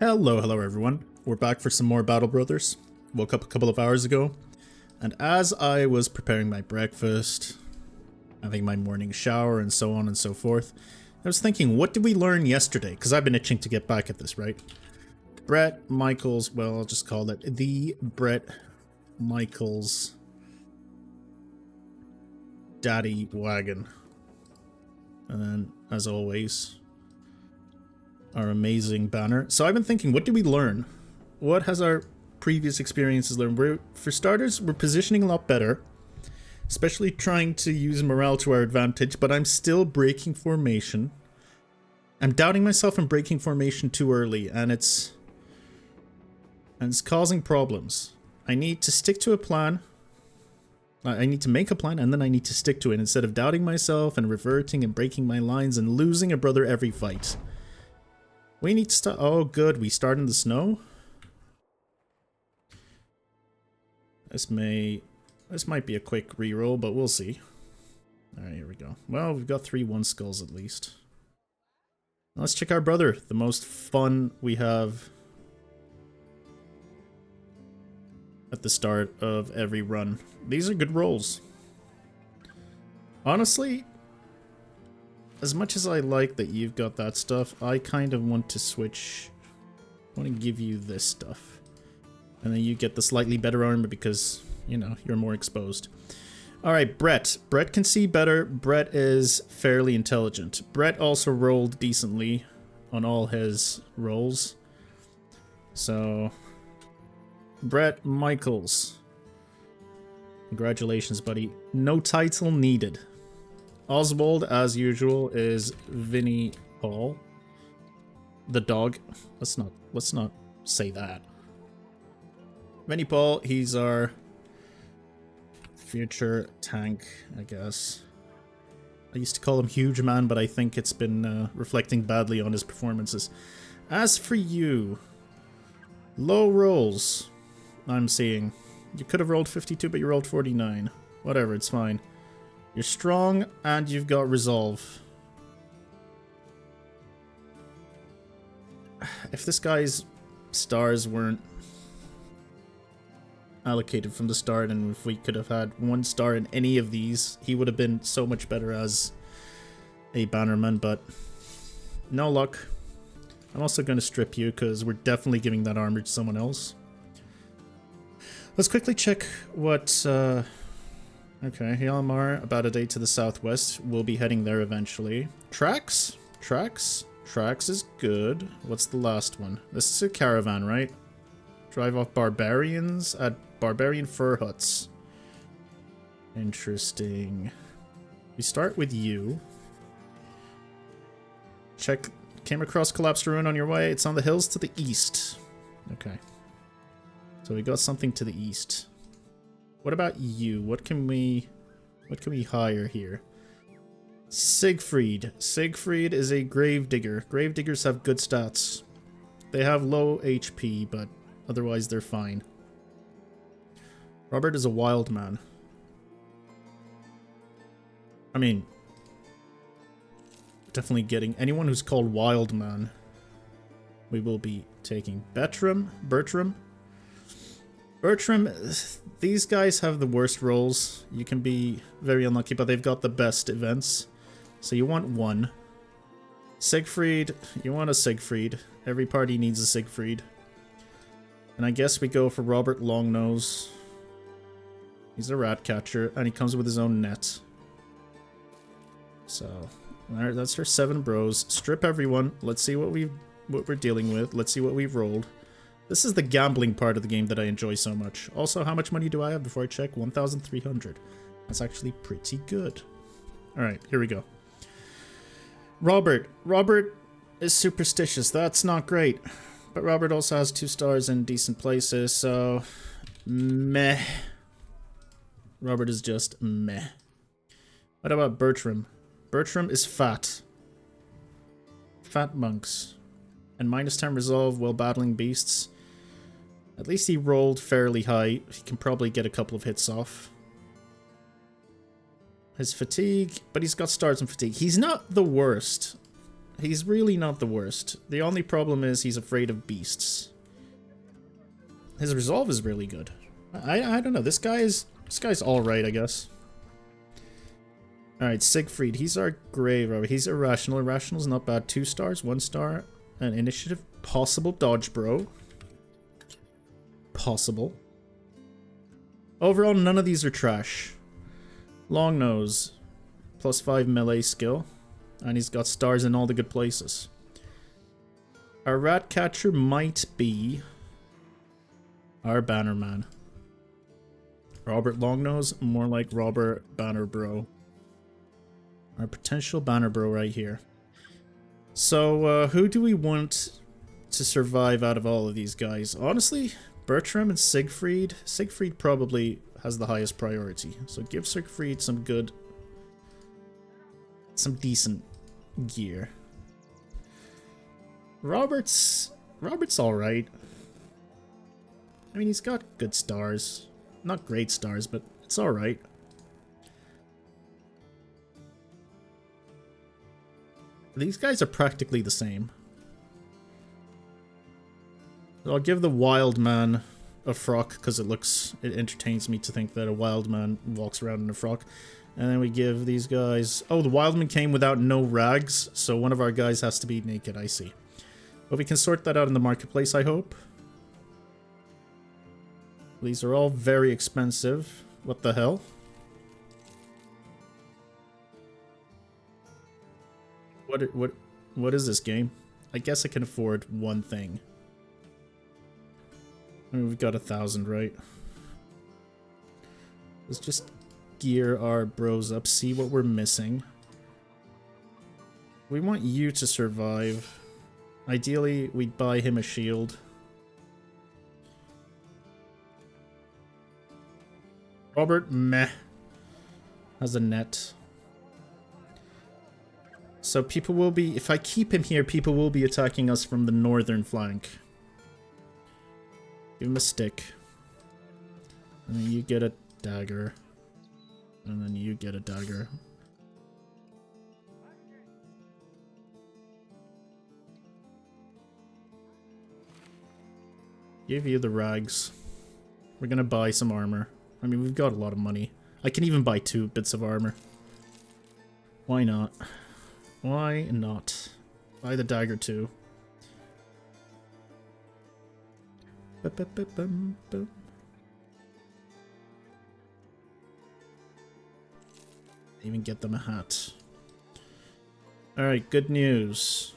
Hello everyone. We're back for some more Battle Brothers. Woke up a couple of hours ago, and as I was preparing my breakfast, having my morning shower and so on and so forth, I was thinking, what did we learn yesterday? Because I've been itching to get back at this, right? Bret Michaels, well, I'll just call it the Bret Michaels Daddy Wagon. And then, as always, our amazing banner. So I've been thinking, what did we learn? What has our previous experiences learned? For starters, we're positioning a lot better, especially trying to use morale to our advantage, but I'm still breaking formation. I'm doubting myself and breaking formation too early, and it's causing problems. I need to stick to a plan. I need to make a plan, and then I need to stick to it instead of doubting myself and reverting and breaking my lines and losing a brother every fight. We need to start. Oh, good. We start in the snow. This might be a quick reroll, but we'll see. Alright, here we go. Well, we've got 3 1 skulls at least. Let's check our brother. The most fun we have at the start of every run. These are good rolls. Honestly, as much as I like that you've got that stuff, I kind of want to switch. I want to give you this stuff. And then you get the slightly better armor because, you know, you're more exposed. Alright, Bret. Bret can see better. Bret is fairly intelligent. Bret also rolled decently on all his rolls. So, Bret Michaels. Congratulations, buddy. No title needed. Oswald, as usual, is Vinnie Paul. The dog. Let's not say that. Vinnie Paul, he's our future tank, I guess. I used to call him Huge Man, but I think it's been reflecting badly on his performances. As for you, low rolls, I'm seeing. You could have rolled 52, but you rolled 49. Whatever, it's fine. You're strong, and you've got resolve. If this guy's stars weren't allocated from the start, and if we could have had 1 star in any of these, he would have been so much better as a bannerman, but no luck. I'm also going to strip you, because we're definitely giving that armor to someone else. Let's quickly check what... Okay, Hjalmar, about a day to the southwest. We'll be heading there eventually. Trax? Trax is good. What's the last one? This is a caravan, right? Drive off barbarians at barbarian fur huts. Interesting. We start with you. Check. Came across collapsed ruin on your way. It's on the hills to the east. Okay. So we got something to the east. What about you? What can we hire here? Siegfried. Siegfried is a gravedigger. Gravediggers have good stats. They have low HP, but otherwise they're fine. Robert is a wild man. I mean, definitely getting anyone who's called wild man. We will be taking Bertram. These guys have the worst rolls. You can be very unlucky, but they've got the best events. So you want 1. Siegfried, you want a Siegfried. Every party needs a Siegfried. And I guess we go for Robert Longnose. He's a rat catcher, and he comes with his own net. So, alright, that's our 7 bros. Strip everyone. Let's see what we're dealing with. Let's see what we've rolled. This is the gambling part of the game that I enjoy so much. Also, how much money do I have before I check? 1,300. That's actually pretty good. Alright, here we go. Robert. Robert is superstitious. That's not great. But Robert also has 2 stars in decent places, so... meh. Robert is just meh. What about Bertram? Bertram is fat. Fat monks. And -10 resolve while battling beasts. At least he rolled fairly high. He can probably get a couple of hits off. His fatigue, but he's got stars in fatigue. He's not the worst. He's really not the worst. The only problem is he's afraid of beasts. His resolve is really good. I don't know. This guy's alright, I guess. Alright, Siegfried. He's our grey robber. He's irrational. Irrational's not bad. 2 stars, 1 star, and initiative. Possible dodge, bro. Possible. Overall, none of these are trash. Long nose. +5 melee skill. And he's got stars in all the good places. Our rat catcher might be our bannerman. Robert Longnose, more like Robert Banner Bro. Our potential banner bro right here. So, who do we want to survive out of all of these guys? Honestly, Bertram and Siegfried. Siegfried probably has the highest priority. So give Siegfried some decent gear. Robert's alright. I mean, he's got good stars. Not great stars, but it's alright. These guys are practically the same. So I'll give the wild man a frock because it entertains me to think that a wild man walks around in a frock. And then we give these guys... Oh, the wild man came without no rags, so one of our guys has to be naked, I see. But we can sort that out in the marketplace, I hope. These are all very expensive. What the hell? What is this game? I guess I can afford one thing. I mean, we've got 1,000, right? Let's just gear our bros up, see what we're missing. We want you to survive. Ideally, we'd buy him a shield. Robert, meh. Has a net. So people will be... If I keep him here, people will be attacking us from the northern flank. Give him a stick. And then you get a dagger. And then you get a dagger. Give you the rags. We're gonna buy some armor. I mean, we've got a lot of money. I can even buy 2 bits of armor. Why not? Why not? Buy the dagger too. Even get them a hat. Alright, good news.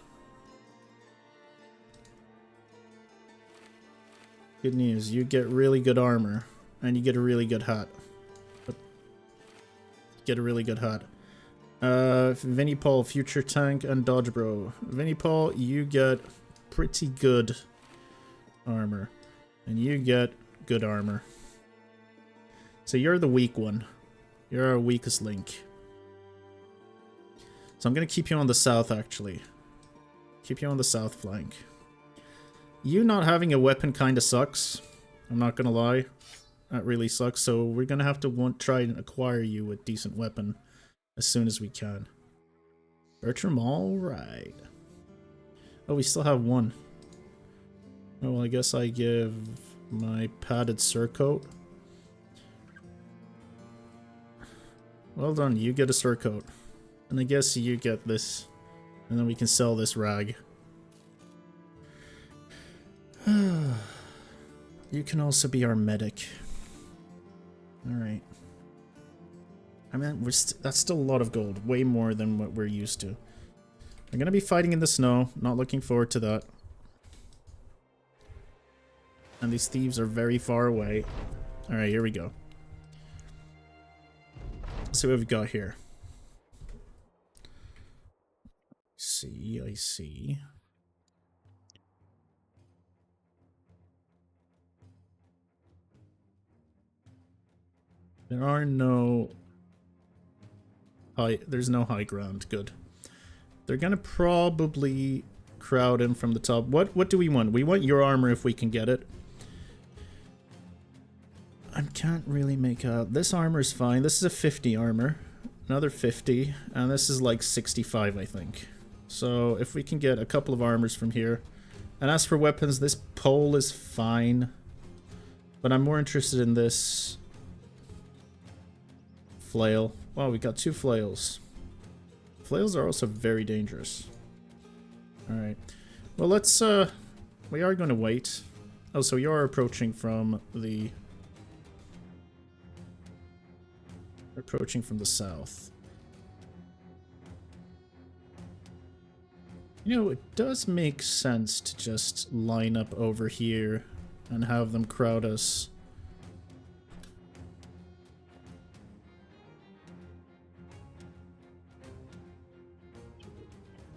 Good news, you get really good armor. And you get a really good hat. Get a really good hat. Vinnie Paul, Future Tank, and Dodge Bro. Vinnie Paul, you get pretty good armor. And you get good armor. So you're the weak one. You're our weakest link. So I'm going to keep you on the south, actually. Keep you on the south flank. You not having a weapon kind of sucks. I'm not going to lie. That really sucks. So we're going to have to try and acquire you a decent weapon as soon as we can. Bertram, alright. Oh, we still have one. Oh, well, I guess I give my padded surcoat. Well done, you get a surcoat. And I guess you get this. And then we can sell this rag. You can also be our medic. Alright. I mean, that's still a lot of gold. Way more than what we're used to. I'm gonna be fighting in the snow. Not looking forward to that. And these thieves are very far away. Alright, here we go. Let's see what we've got here. I see. There are no there's no high ground. Good. They're gonna probably crowd in from the top. What do we want? We want your armor if we can get it. I can't really make out. This armor is fine. This is a 50 armor. Another 50. And this is like 65, I think. So if we can get a couple of armors from here. And as for weapons, this pole is fine. But I'm more interested in this flail. Wow, we got 2 flails. Flails are also very dangerous. Alright. Well, let's, we are going to wait. Oh, so you are approaching from the... Approaching from the south. You know, it does make sense to just line up over here and have them crowd us.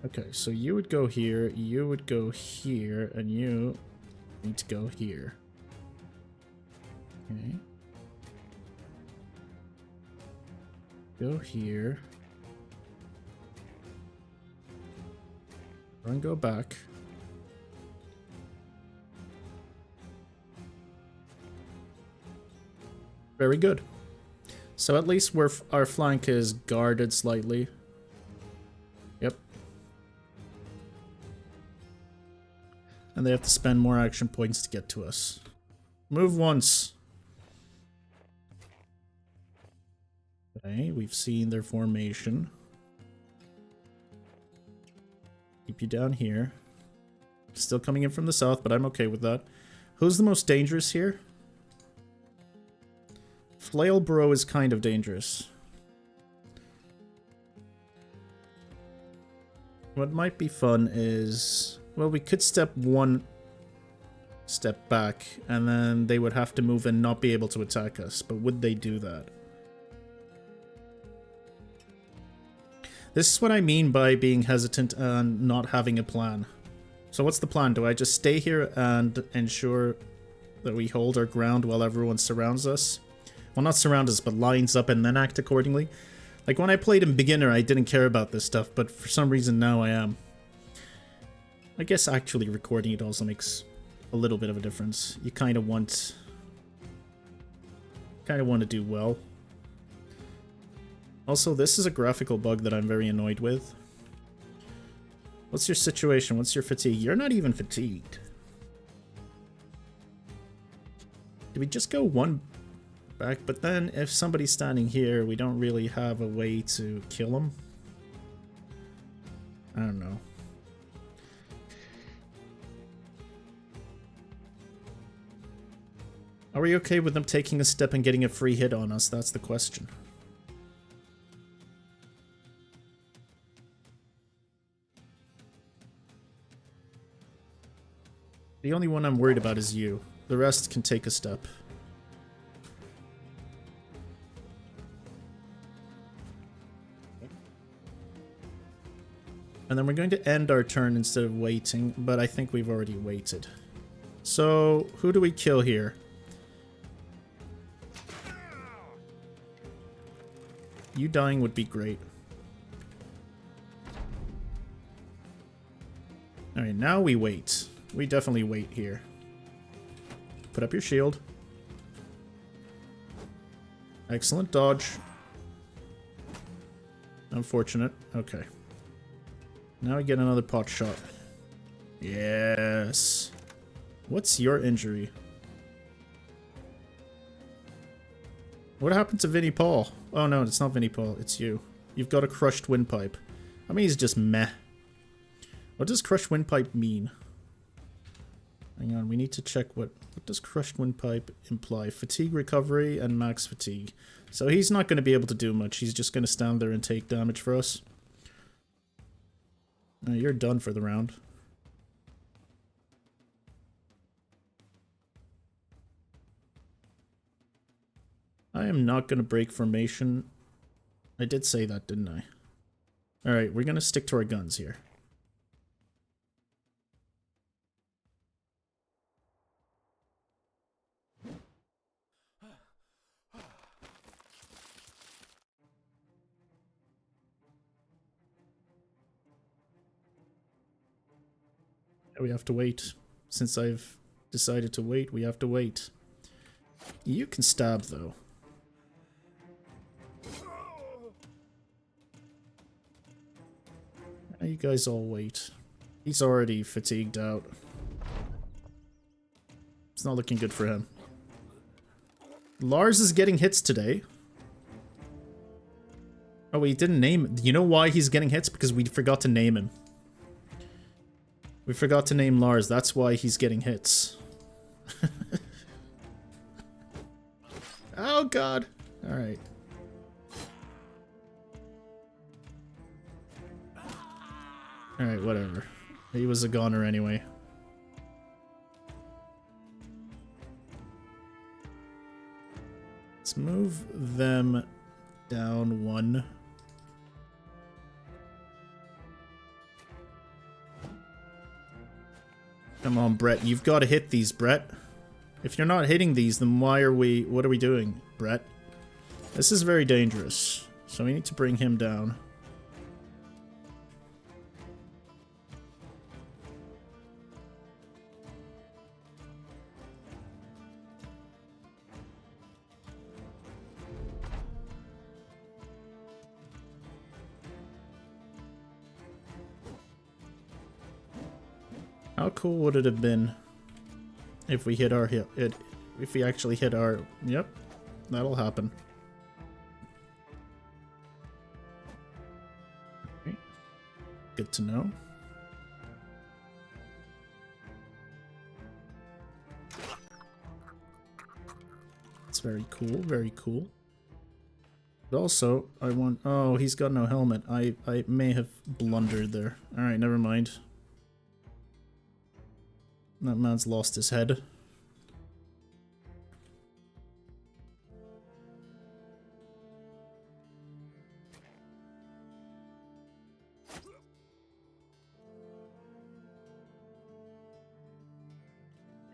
Okay, so you would go here, you would go here, and you need to go here. Okay. Go here. Run, go back. Very good. So at least our flank is guarded slightly. Yep. And they have to spend more action points to get to us. Move once. Okay, we've seen their formation. Keep you down here. Still coming in from the south, but I'm okay with that. Who's the most dangerous here? Flail Bro is kind of dangerous. What might be fun is... Well, we could step 1 step back, and then they would have to move and not be able to attack us. But would they do that? This is what I mean by being hesitant and not having a plan. So what's the plan? Do I just stay here and ensure that we hold our ground while everyone surrounds us? Well, not surround us, but lines up and then act accordingly. Like when I played in beginner, I didn't care about this stuff, but for some reason now I am. I guess actually recording it also makes a little bit of a difference. You kind of want to do well. Also, this is a graphical bug that I'm very annoyed with. What's your situation? What's your fatigue? You're not even fatigued. Do we just go 1 back? But then if somebody's standing here, we don't really have a way to kill them. I don't know. Are we okay with them taking a step and getting a free hit on us? That's the question. The only one I'm worried about is you. The rest can take a step. And then we're going to end our turn instead of waiting, but I think we've already waited. So, who do we kill here? You dying would be great. Alright, now we wait. We definitely wait here. Put up your shield. Excellent dodge. Unfortunate. Okay. Now we get another pot shot. Yes. What's your injury? What happened to Vinnie Paul? Oh no, it's not Vinnie Paul. It's you. You've got a crushed windpipe. I mean, he's just meh. What does crushed windpipe mean? Hang on, we need to check what does crushed windpipe imply? Fatigue recovery and max fatigue. So he's not going to be able to do much. He's just going to stand there and take damage for us. No, you're done for the round. I am not going to break formation. I did say that, didn't I? Alright, we're going to stick to our guns here. We have to wait. Since I've decided to wait, we have to wait. You can stab, though. Now you guys all wait. He's already fatigued out. It's not looking good for him. Lars is getting hits today. Oh, we didn't name him. You know why he's getting hits? Because we forgot to name him. We forgot to name Lars. That's why he's getting hits. Oh, God. Alright. Alright, whatever. He was a goner anyway. Let's move them down one. Come on, Bret. You've got to hit these, Bret. If you're not hitting these, then what are we doing, Bret? This is very dangerous. So we need to bring him down. How cool would it have been if we hit our if we actually hit our... Yep, that'll happen. Okay. Good to know. It's very cool, very cool. But also, I want... Oh, he's got no helmet. I may have blundered there. Alright, never mind. That man's lost his head.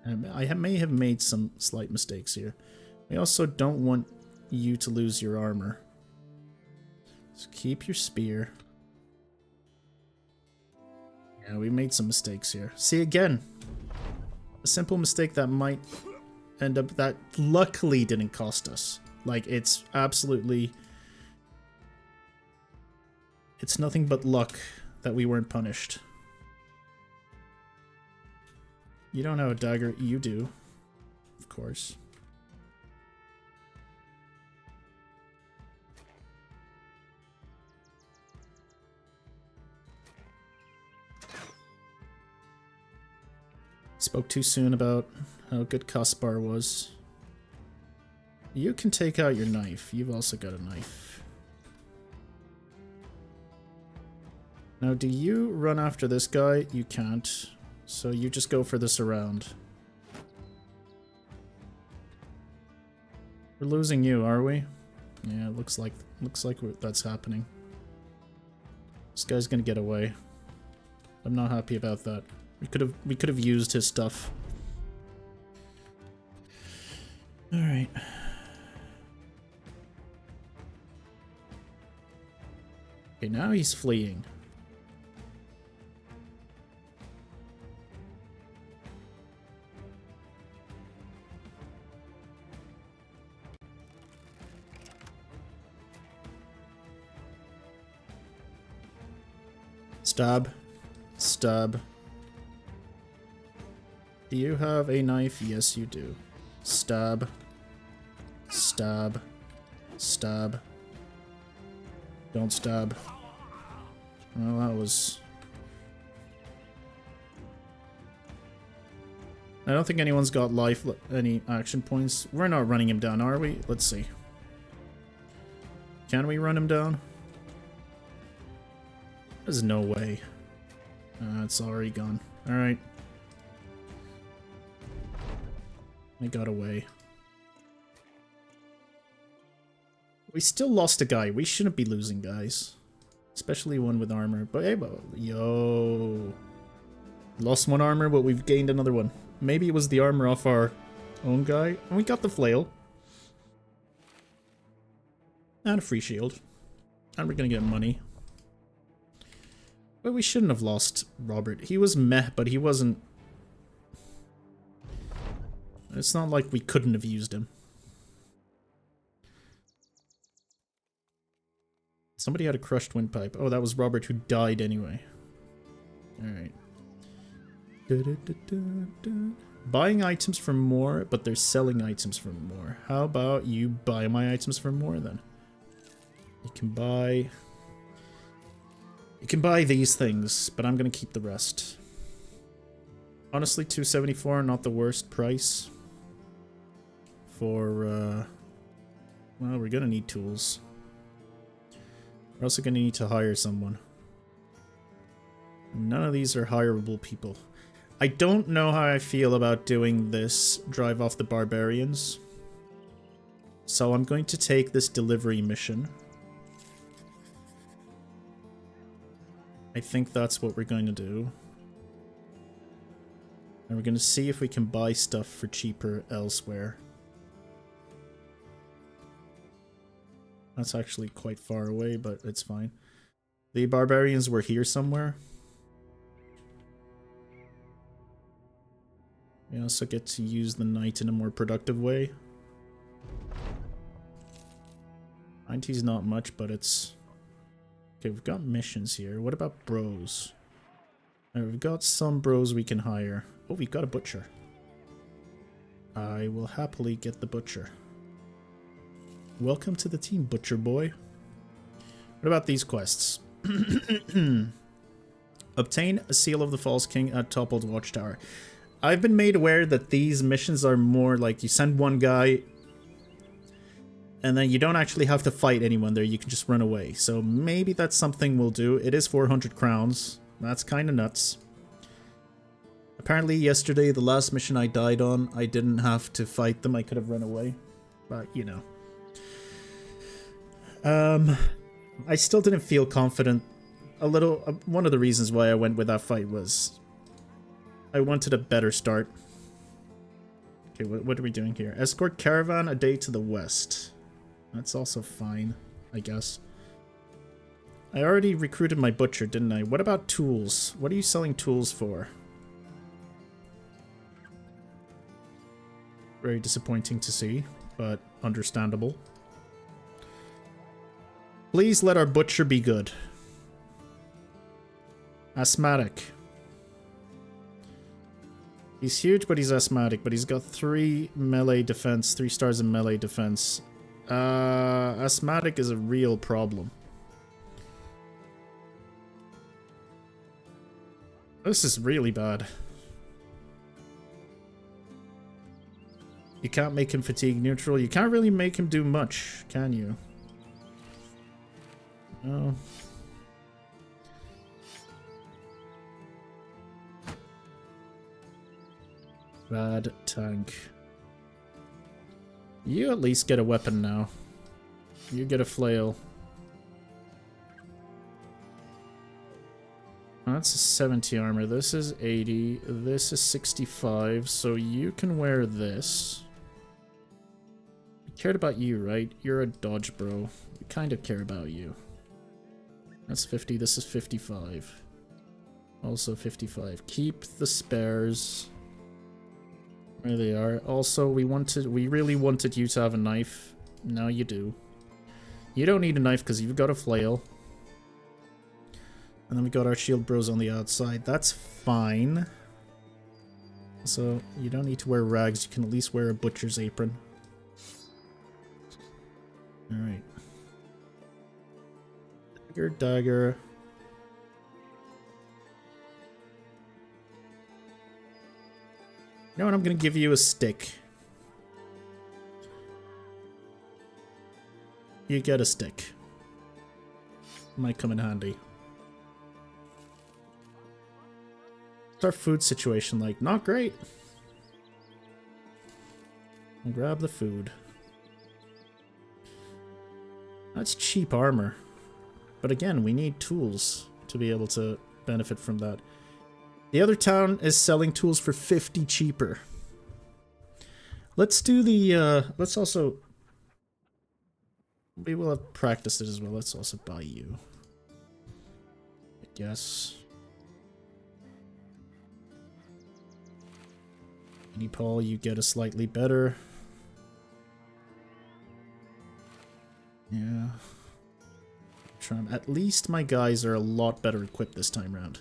I may have made some slight mistakes here. We also don't want you to lose your armor. So keep your spear. Yeah, we made some mistakes here. See, again, a simple mistake that might end up... that luckily didn't cost us. Like, it's absolutely... it's nothing but luck that we weren't punished. You don't have a dagger. You do. Of course. Spoke too soon about how good Kaspar was. You can take out your knife. You've also got a knife. Now, do you run after this guy? You can't. So you just go for this around. We're losing you, are we? Yeah, it looks like that's happening. This guy's gonna get away. I'm not happy about that. We could have used his stuff. All right. Okay, now he's fleeing. Stab. Stab. Do you have a knife? Yes, you do. Stab. Stab. Stab. Don't stab. Well, that was... I don't think anyone's got any action points. We're not running him down, are we? Let's see. Can we run him down? There's no way. It's already gone. Alright. I got away. We still lost a guy. We shouldn't be losing guys. Especially one with armor. But hey, yo. Lost one armor, but we've gained another one. Maybe it was the armor off our own guy. And we got the flail. And a free shield. And we're gonna get money. But we shouldn't have lost Robert. He was meh, but he wasn't... It's not like we couldn't have used him. Somebody had a crushed windpipe. Oh, that was Robert who died anyway. Alright. Buying items for more, but they're selling items for more. How about you buy my items for more then? You can buy these things, but I'm gonna keep the rest. Honestly, 274, not the worst price for well, we're gonna need tools. We're also gonna need to hire someone. None of these are hireable people. I don't know how I feel about doing this drive off the barbarians. So I'm going to take this delivery mission. I think that's what we're going to do. And we're going to see if we can buy stuff for cheaper elsewhere. That's actually quite far away, but it's fine. The barbarians were here somewhere. We also get to use the night in a more productive way. 90's not much, but it's... Okay, we've got missions here. What about bros? We've got some bros we can hire. Oh, we've got a butcher. I will happily get the butcher. Welcome to the team, butcher boy. What about these quests? Obtain a seal of the False King at Toppled Watchtower. I've been made aware that these missions are more like you send one guy and then you don't actually have to fight anyone there, you can just run away. So maybe that's something we'll do. It is 400 crowns. That's kind of nuts. Apparently yesterday, the last mission I died on, I didn't have to fight them. I could have run away. But, you know. I still didn't feel confident. One of the reasons why I went with that fight was I wanted a better start. Okay, what are we doing here? Escort caravan a day to the west. That's also fine, I guess. I already recruited my butcher, didn't I? What about tools? What are you selling tools for? Very disappointing to see, but understandable. Please let our butcher be good. Asthmatic. He's huge, but he's asthmatic. But he's got 3 melee defense, 3 stars in melee defense. Asthmatic is a real problem. This is really bad. You can't make him fatigue neutral. You can't really make him do much, can you? No. Bad tank. You at least get a weapon now. You get a flail. That's a 70 armor. This is 80. This is 65. So you can wear this. We cared about you, right? You're a dodge bro. We kind of care about you. That's 50. This is 55. Also 55. Keep the spares. There they are. Also, we really wanted you to have a knife. Now you do. You don't need a knife because you've got a flail. And then we got our shield bros on the outside. That's fine. So, you don't need to wear rags. You can at least wear a butcher's apron. Alright. Dagger. You know what? I'm going to give you a stick. You get a stick. Might come in handy. What's our food situation like? Not great. I'll grab the food. That's cheap armor. But again, we need tools to be able to benefit from that. The other town is selling tools for 50 cheaper. Let's do the, let's also... We will have practiced it as well. Let's also buy you. I guess. Paul, you get a slightly better. Yeah. At least my guys are a lot better equipped this time around.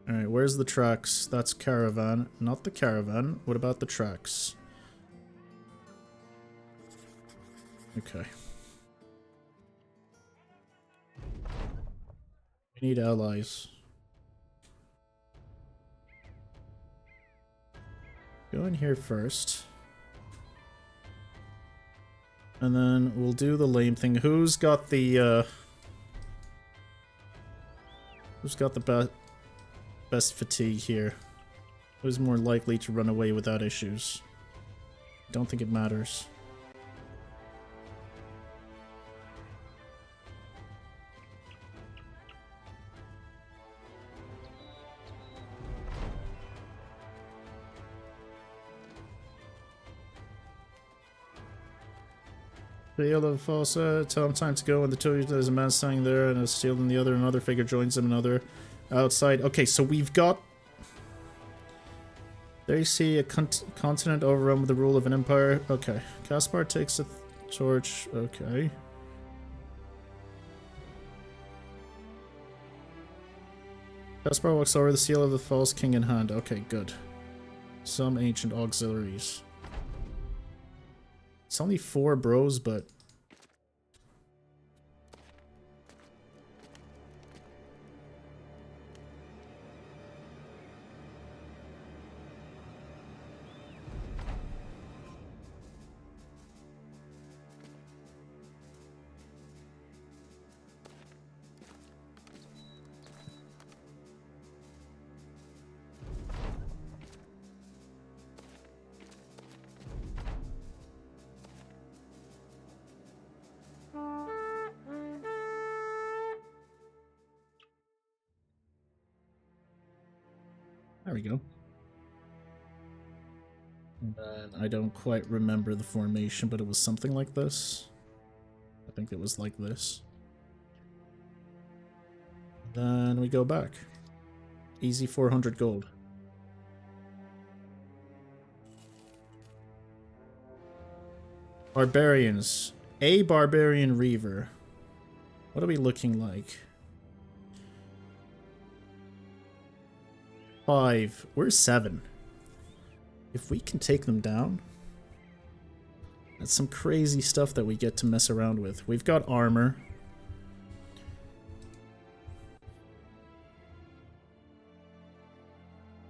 Alright, where's the tracks? That's caravan. Not the caravan. What about the tracks? Okay. We need allies. Go in here first. And then we'll do the lame thing. Who's got the best fatigue here? Who's more likely to run away without issues? Don't think it matters. The yellow Fossa, tell him time to go, and the two there's a man standing there and a steel in the other, another figure joins him, another outside. Okay, so we've got... There you see a continent overrun with the rule of an empire. Okay. Caspar takes a torch. Okay. Caspar walks over, the seal of the false king in hand. Okay, good. Some ancient auxiliaries. It's only 4 bros, but... There we go. And I don't quite remember the formation, but it was something like this. I think it was like this. Then we go back. Easy 400 gold. Barbarians. A barbarian reaver. What are we looking like? 5. We're 7. If we can take them down, that's some crazy stuff that we get to mess around with. We've got armor.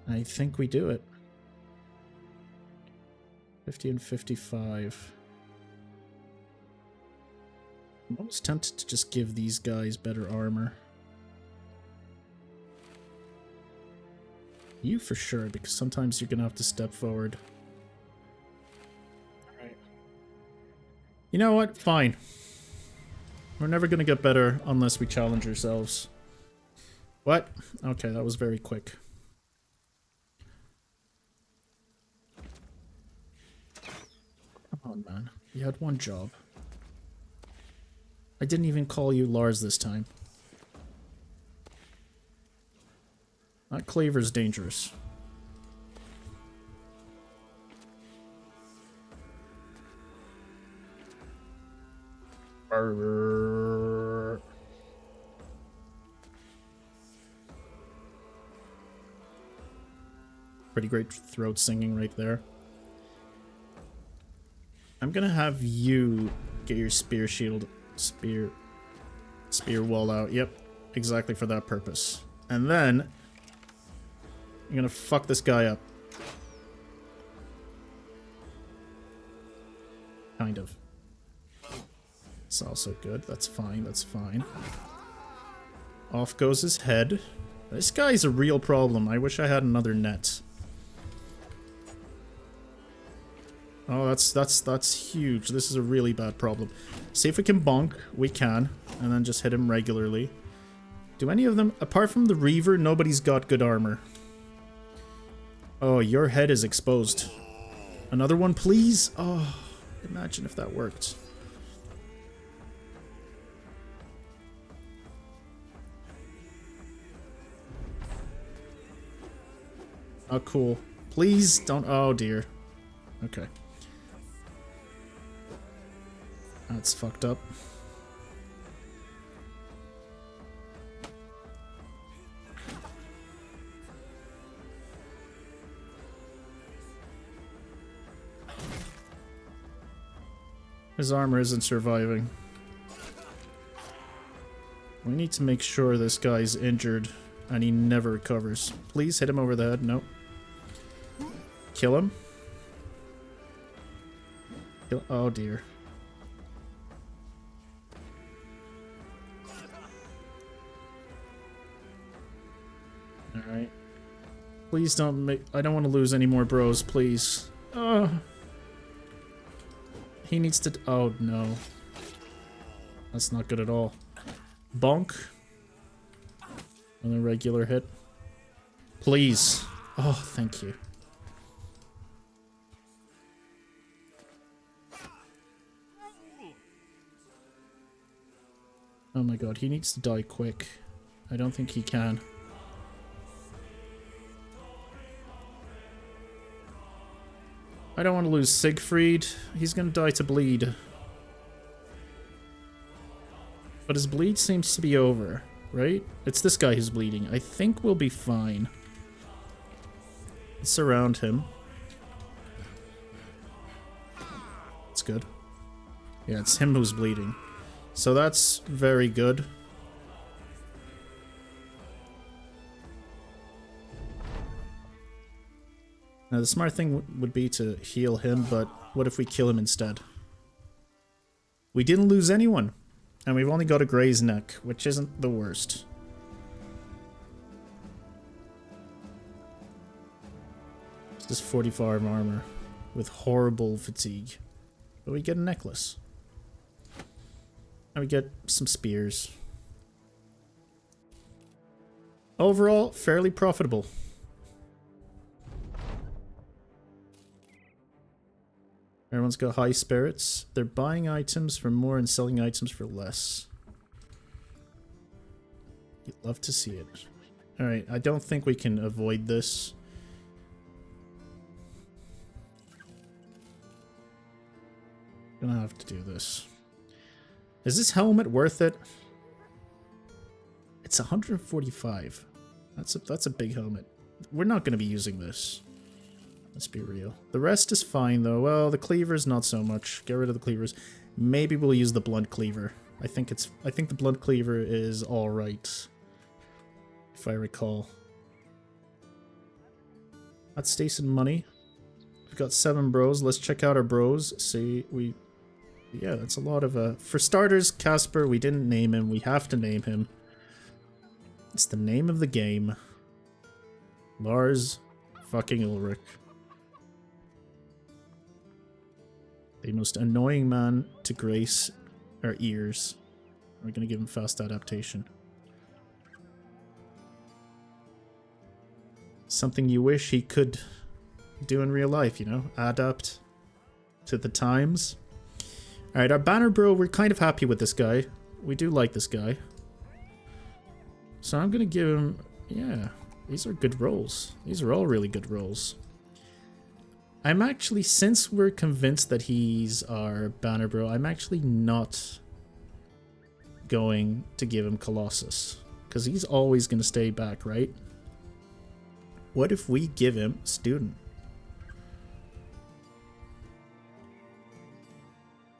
I think we do it. 50 and 55. I'm almost tempted to just give these guys better armor. You for sure, because sometimes you're gonna have to step forward. Alright. You know what? Fine. We're never gonna get better unless we challenge ourselves. What? Okay, that was very quick. Come on, man. You had one job. I didn't even call you Lars this time. That cleaver's dangerous. Arrgh. Pretty great throat singing right there. I'm gonna have you get your spear shield, spear wall out. Yep, exactly for that purpose. And then I'm gonna fuck this guy up. Kind of. It's also good. That's fine. That's fine. Off goes his head. This guy's a real problem. I wish I had another net. Oh, that's huge. This is a really bad problem. See if we can bonk. We can. And then just hit him regularly. Do any of them, apart from the Reaver, nobody's got good armor. Oh, your head is exposed. Another one, please? Oh, imagine if that worked. Oh, cool. Please don't. Oh, dear. Okay. That's fucked up. His armor isn't surviving. We need to make sure this guy's injured and he never recovers. Please hit him over the head. Nope. Kill him. Oh dear. Alright. Please don't make... I don't want to lose any more bros, please. He needs to... Oh no. That's not good at all. Bonk. And a regular hit. Please. Oh, thank you. Oh my god, he needs to die quick. I don't think he can. I don't want to lose Siegfried. He's gonna die to bleed. But his bleed seems to be over, right? It's this guy who's bleeding. I think we'll be fine. Let's surround him. It's good. Yeah, it's him who's bleeding. So that's very good. Now the smart thing would be to heal him, but what if we kill him instead? We didn't lose anyone. And we've only got a Grey's Neck, which isn't the worst. It's just 45 armor with horrible fatigue. But we get a necklace. And we get some spears. Overall, fairly profitable. Everyone's got high spirits. They're buying items for more and selling items for less. You'd love to see it. Alright, I don't think we can avoid this. Gonna have to do this. Is this helmet worth it? It's 145. That's a big helmet. We're not gonna be using this. Let's be real. The rest is fine though. Well, the cleavers not so much. Get rid of the cleavers. Maybe we'll use the blunt cleaver. I think the blunt cleaver is all right, if I recall. That's decent money. We've got 7 bros. Let's check out our bros. See, yeah, that's a lot of for starters, Casper, we didn't name him. We have to name him. It's the name of the game. Lars fucking Ulrich. The most annoying man to grace our ears. We're gonna give him fast adaptation. Something you wish he could do in real life, you know? Adapt to the times. Alright, our banner bro, we're kind of happy with this guy. We do like this guy. So I'm gonna give him... Yeah, these are good rolls. These are all really good rolls. I'm actually, since we're convinced that he's our banner bro, I'm actually not going to give him Colossus. Because he's always going to stay back, right? What if we give him Student?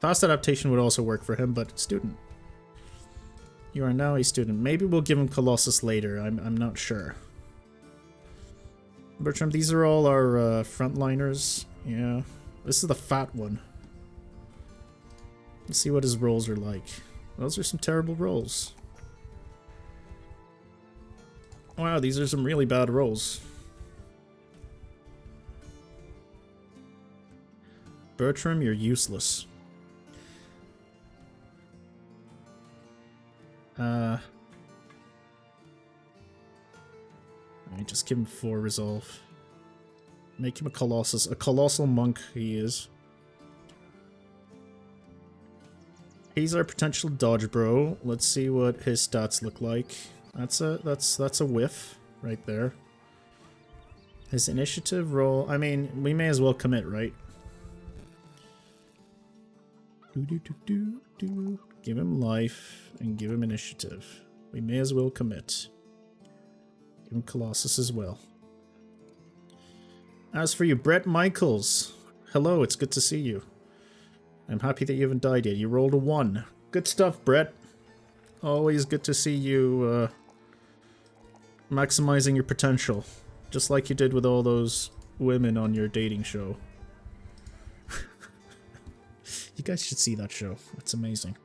Fast adaptation would also work for him, but Student. You are now a student. Maybe we'll give him Colossus later. I'm not sure. Bertram, these are all our frontliners. Yeah. This is the fat one. Let's see what his rolls are like. Those are some terrible rolls. Wow, these are some really bad rolls. Bertram, you're useless. Just give him 4 resolve. Make him a Colossus. A colossal monk he is. He's our potential dodge bro. Let's see what his stats look like. That's a whiff right there. His initiative roll, I mean, we may as well commit, right? Give him life and give him initiative. We may as well commit. Give him Colossus as well. As for you, Bret Michaels. Hello, it's good to see you. I'm happy that you haven't died yet. You rolled a 1. Good stuff, Bret. Always good to see you maximizing your potential. Just like you did with all those women on your dating show. You guys should see that show. It's amazing.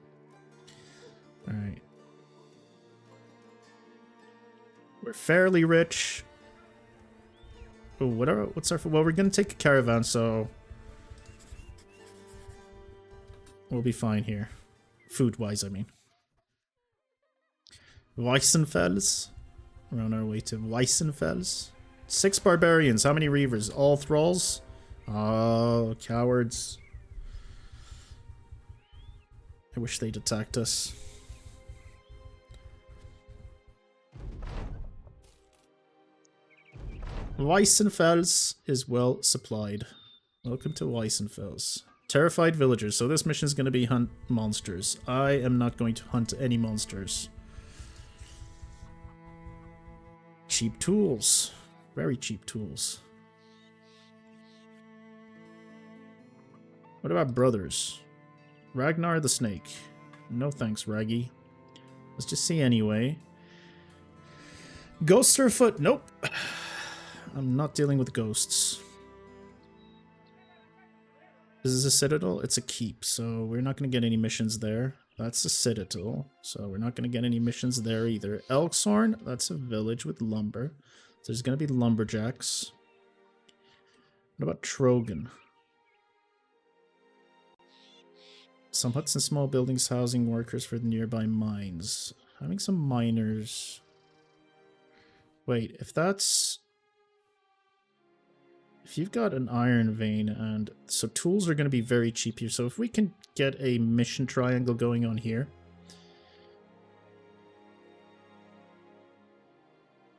Alright. We're fairly rich. Oh, what's our... Well, we're gonna take a caravan, so... we'll be fine here. Food-wise, I mean. Weissenfels. We're on our way to Weissenfels. 6 barbarians. How many reavers? All thralls? Oh, cowards. I wish they'd attacked us. Weissenfels is well supplied. Welcome to Weissenfels. Terrified villagers. So this mission is going to be hunt monsters. I am not going to hunt any monsters. Cheap tools. Very cheap tools. What about brothers? Ragnar the Snake. No thanks, Raggy. Let's just see anyway. Ghosts are afoot. Nope. I'm not dealing with ghosts. This is a citadel? It's a keep, so we're not going to get any missions there. That's a citadel, so we're not going to get any missions there either. Elkshorn, that's a village with lumber. So there's going to be lumberjacks. What about Trogan? Some huts and small buildings housing workers for the nearby mines. Having some miners. Wait, if that's... if you've got an iron vein, and so tools are going to be very cheap here. So if we can get a mission triangle going on here.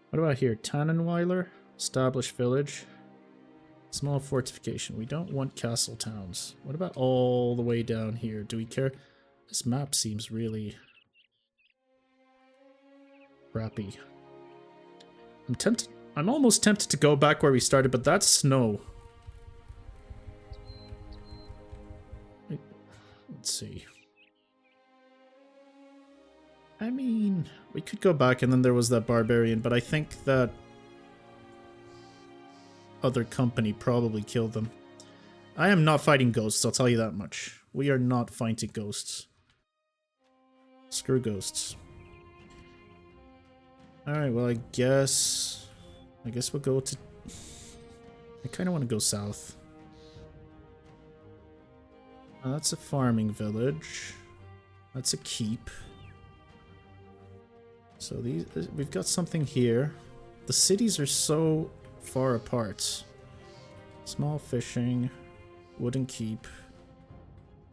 What about here? Tannenweiler, established village, small fortification. We don't want castle towns. What about all the way down here? Do we care? This map seems really crappy. I'm almost tempted to go back where we started, but that's snow. Let's see. I mean, we could go back, and then there was that barbarian, but I think that other company probably killed them. I am not fighting ghosts, I'll tell you that much. We are not fighting ghosts. Screw ghosts. Alright, well, I guess we'll go to... I kind of want to go south. That's a farming village. That's a keep. So we've got something here. The cities are so far apart. Small fishing, wooden keep,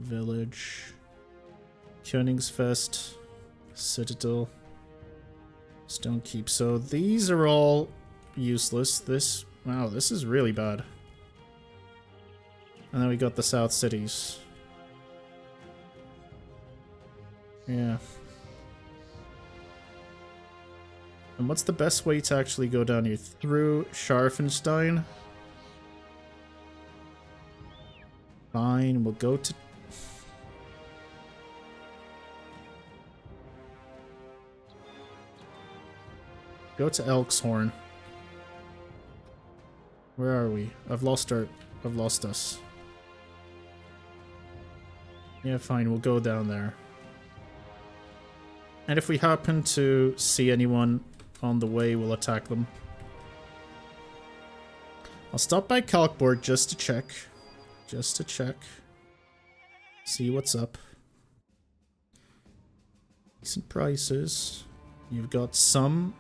village, Königsfest, citadel, stone keep. So these are all useless. Wow, this is really bad. And then we got the south cities. Yeah. And what's the best way to actually go down here? Through Scharfenstein? Fine, we'll go to... go to Elkshorn. Where are we? I've lost us. Yeah, fine, we'll go down there. And if we happen to see anyone on the way, we'll attack them. I'll stop by Kalkborg just to check. Just to check. See what's up. Decent prices. You've got some...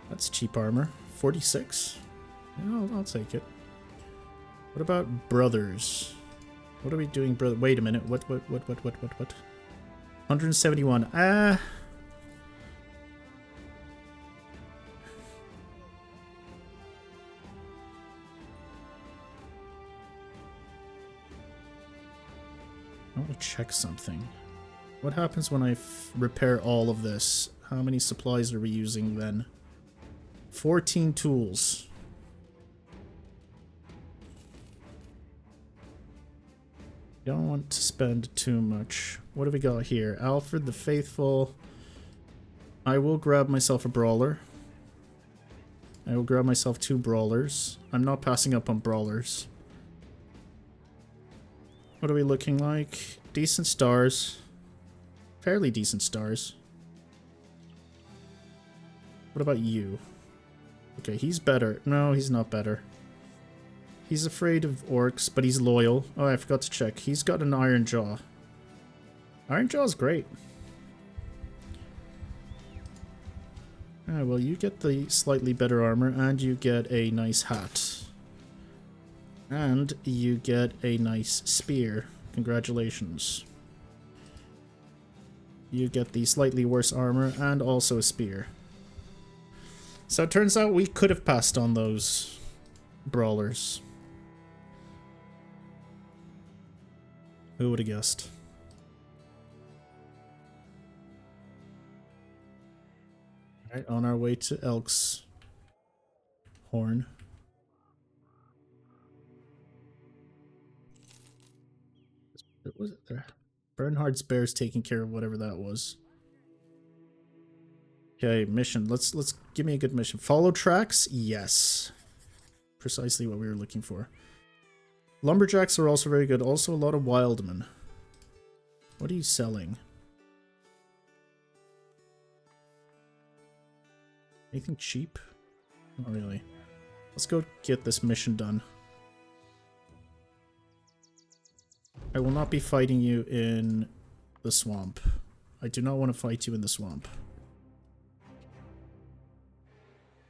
that's cheap armor. 46? Yeah, I'll take it. What about brothers? What are we doing, brother? Wait a minute. What? 171. I want to check something. What happens when I repair all of this? How many supplies are we using then? 14 tools. Don't want to spend too much. What do we got here? Alfred the Faithful. I will grab myself a brawler. I will grab myself 2 brawlers. I'm not passing up on brawlers. What are we looking like? Decent stars. Fairly decent stars. What about you? Okay, he's better. No, he's not better. He's afraid of orcs, but he's loyal. Oh, I forgot to check. He's got an iron jaw. Iron jaw's great. Alright, well, you get the slightly better armor, and you get a nice hat. And you get a nice spear. Congratulations. You get the slightly worse armor, and also a spear. So it turns out we could have passed on those brawlers. Who would have guessed? Alright, on our way to Elk's Horn. What was it there? Bernhard's Bear's taking care of whatever that was. Okay, mission. Let's give me a good mission. Follow tracks? Yes. Precisely what we were looking for. Lumberjacks are also very good. Also a lot of wildmen. What are you selling? Anything cheap? Not really. Let's go get this mission done. I will not be fighting you in the swamp. I do not want to fight you in the swamp.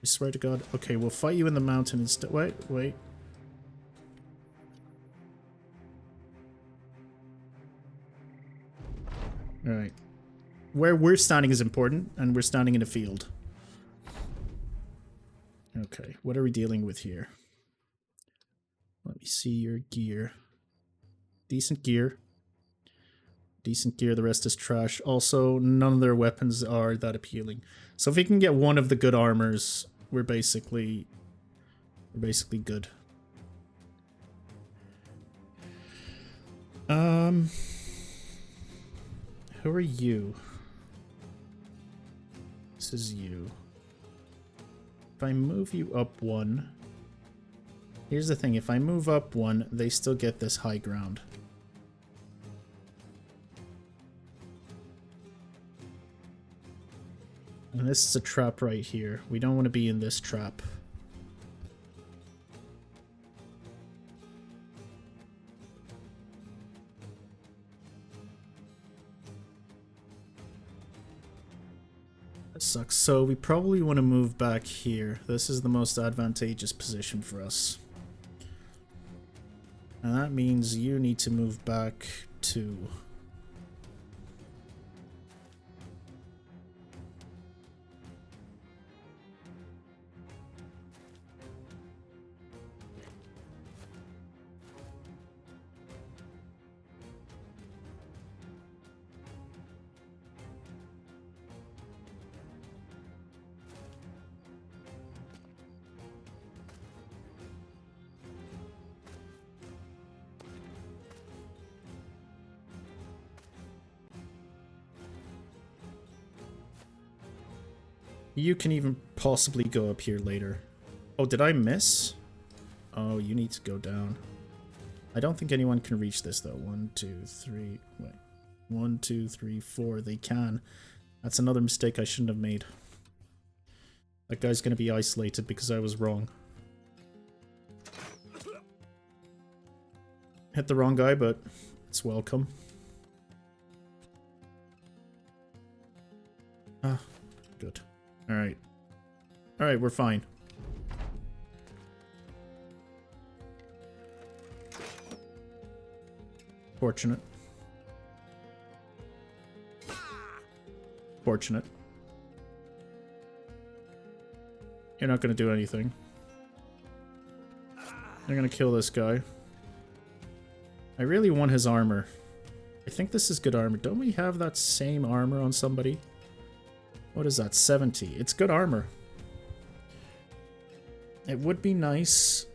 I swear to God. Okay, we'll fight you in the mountain instead. Wait. Alright. Where we're standing is important, and we're standing in a field. Okay, what are we dealing with here? Let me see your gear. Decent gear. Decent gear, the rest is trash. Also, none of their weapons are that appealing. So if we can get one of the good armors, we're basically good. Who are you? This is you. If I move you up 1... Here's the thing, if I move up 1, they still get this high ground. And this is a trap right here. We don't want to be in this trap. That sucks. So we probably want to move back here. This is the most advantageous position for us. And that means you need to move back to... You can even possibly go up here later. Oh, did I miss? Oh, you need to go down. I don't think anyone can reach this, though. 1, 2, 3... Wait. 1, 2, 3, 4. They can. That's another mistake I shouldn't have made. That guy's going to be isolated because I was wrong. Hit the wrong guy, but it's welcome. Ah, good. Alright. Alright, we're fine. Fortunate. Fortunate. You're not gonna do anything. You're gonna kill this guy. I really want his armor. I think this is good armor. Don't we have that same armor on somebody? What is that? 70. It's good armor. It would be nice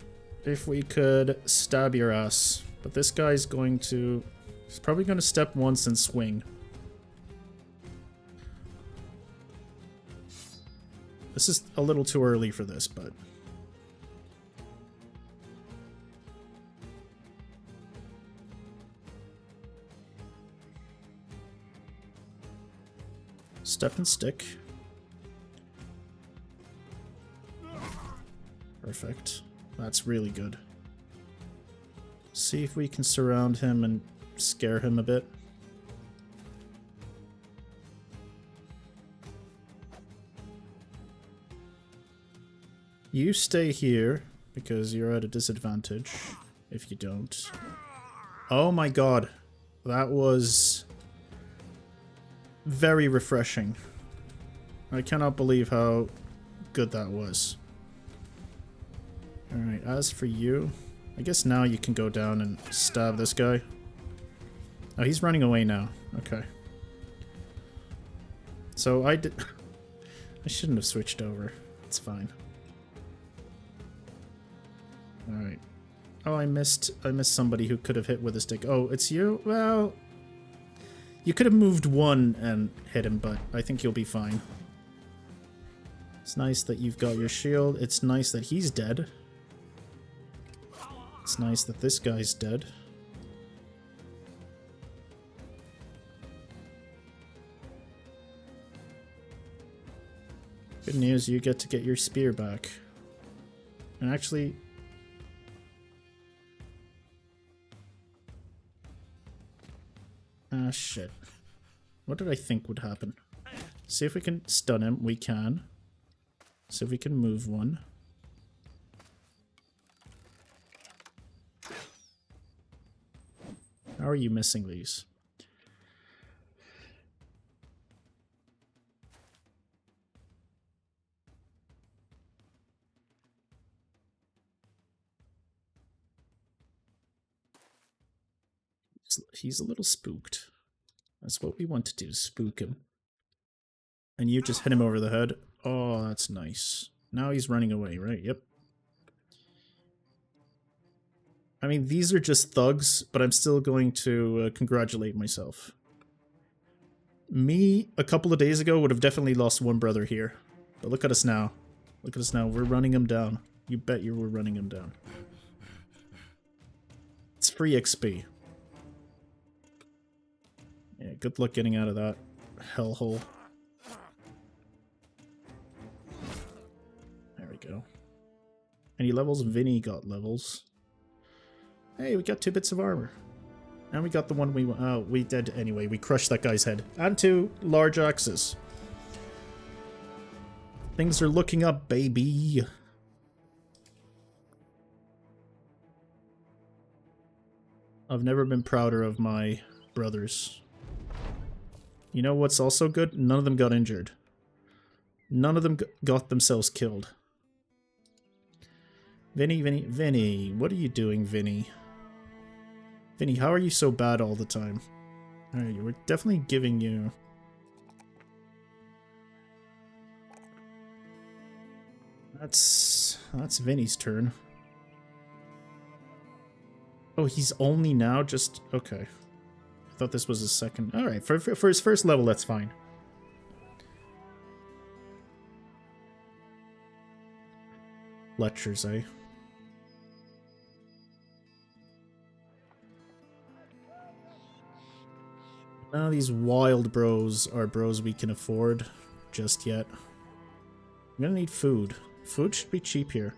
if we could stab your ass But this guy's going to... He's probably going to step once and swing. This is a little too early for this, but... Step and stick. Perfect. That's really good. See if we can surround him and scare him a bit. You stay here, because you're at a disadvantage if you don't. Oh my god. That was very refreshing. I cannot believe how good that was. Alright, as for you, I guess now you can go down and stab this guy. Oh, he's running away now. Okay. So I did... I shouldn't have switched over. It's fine. Alright. Oh, I missed somebody who could have hit with a stick. Oh, it's you? Well... You could have moved one and hit him, but I think you'll be fine. It's nice that you've got your shield. It's nice that he's dead. It's nice that this guy's dead. Good news, you get to get your spear back. And actually... Ah, shit. What did I think would happen? See if we can stun him. We can. See if we can move one. How are you missing these? He's a little spooked. That's what we want to do, spook him. And you just hit him over the head. Oh, that's nice. Now he's running away, right? Yep. I mean, these are just thugs, but I'm still going to congratulate myself. Me, a couple of days ago, would have definitely lost one brother here. But look at us now. Look at us now. We're running him down. You bet you we're running him down. It's free XP. Yeah, good luck getting out of that hellhole. There we go. Any levels? Vinny got levels. Hey, we got 2 bits of armor. And we got the one we did anyway. We crushed that guy's head. And 2 large axes. Things are looking up, baby. I've never been prouder of my brothers. You know what's also good? None of them got injured. None of them got themselves killed. Vinny, what are you doing, Vinny? Vinny, how are you so bad all the time? Alright, we're definitely giving you... That's Vinny's turn. Oh, he's only now just... Okay. I thought this was his second... Alright, for his first level, that's fine. Lectures, eh? None of these wild bros are bros we can afford just yet. I'm gonna need food. Food should be cheap here.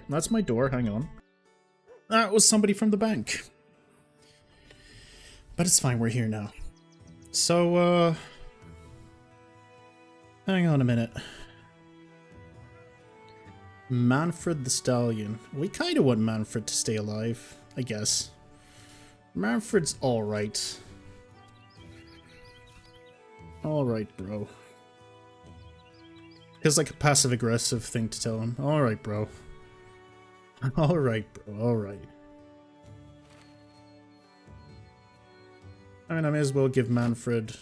That's my door, hang on. That was somebody from the bank. But it's fine, we're here now. So, hang on a minute. Manfred the Stallion. We kind of want Manfred to stay alive, I guess. Manfred's alright. Alright, bro. Feels like a passive-aggressive thing to tell him. Alright, bro. Alright, bro. Alright. I mean, I may as well give Manfred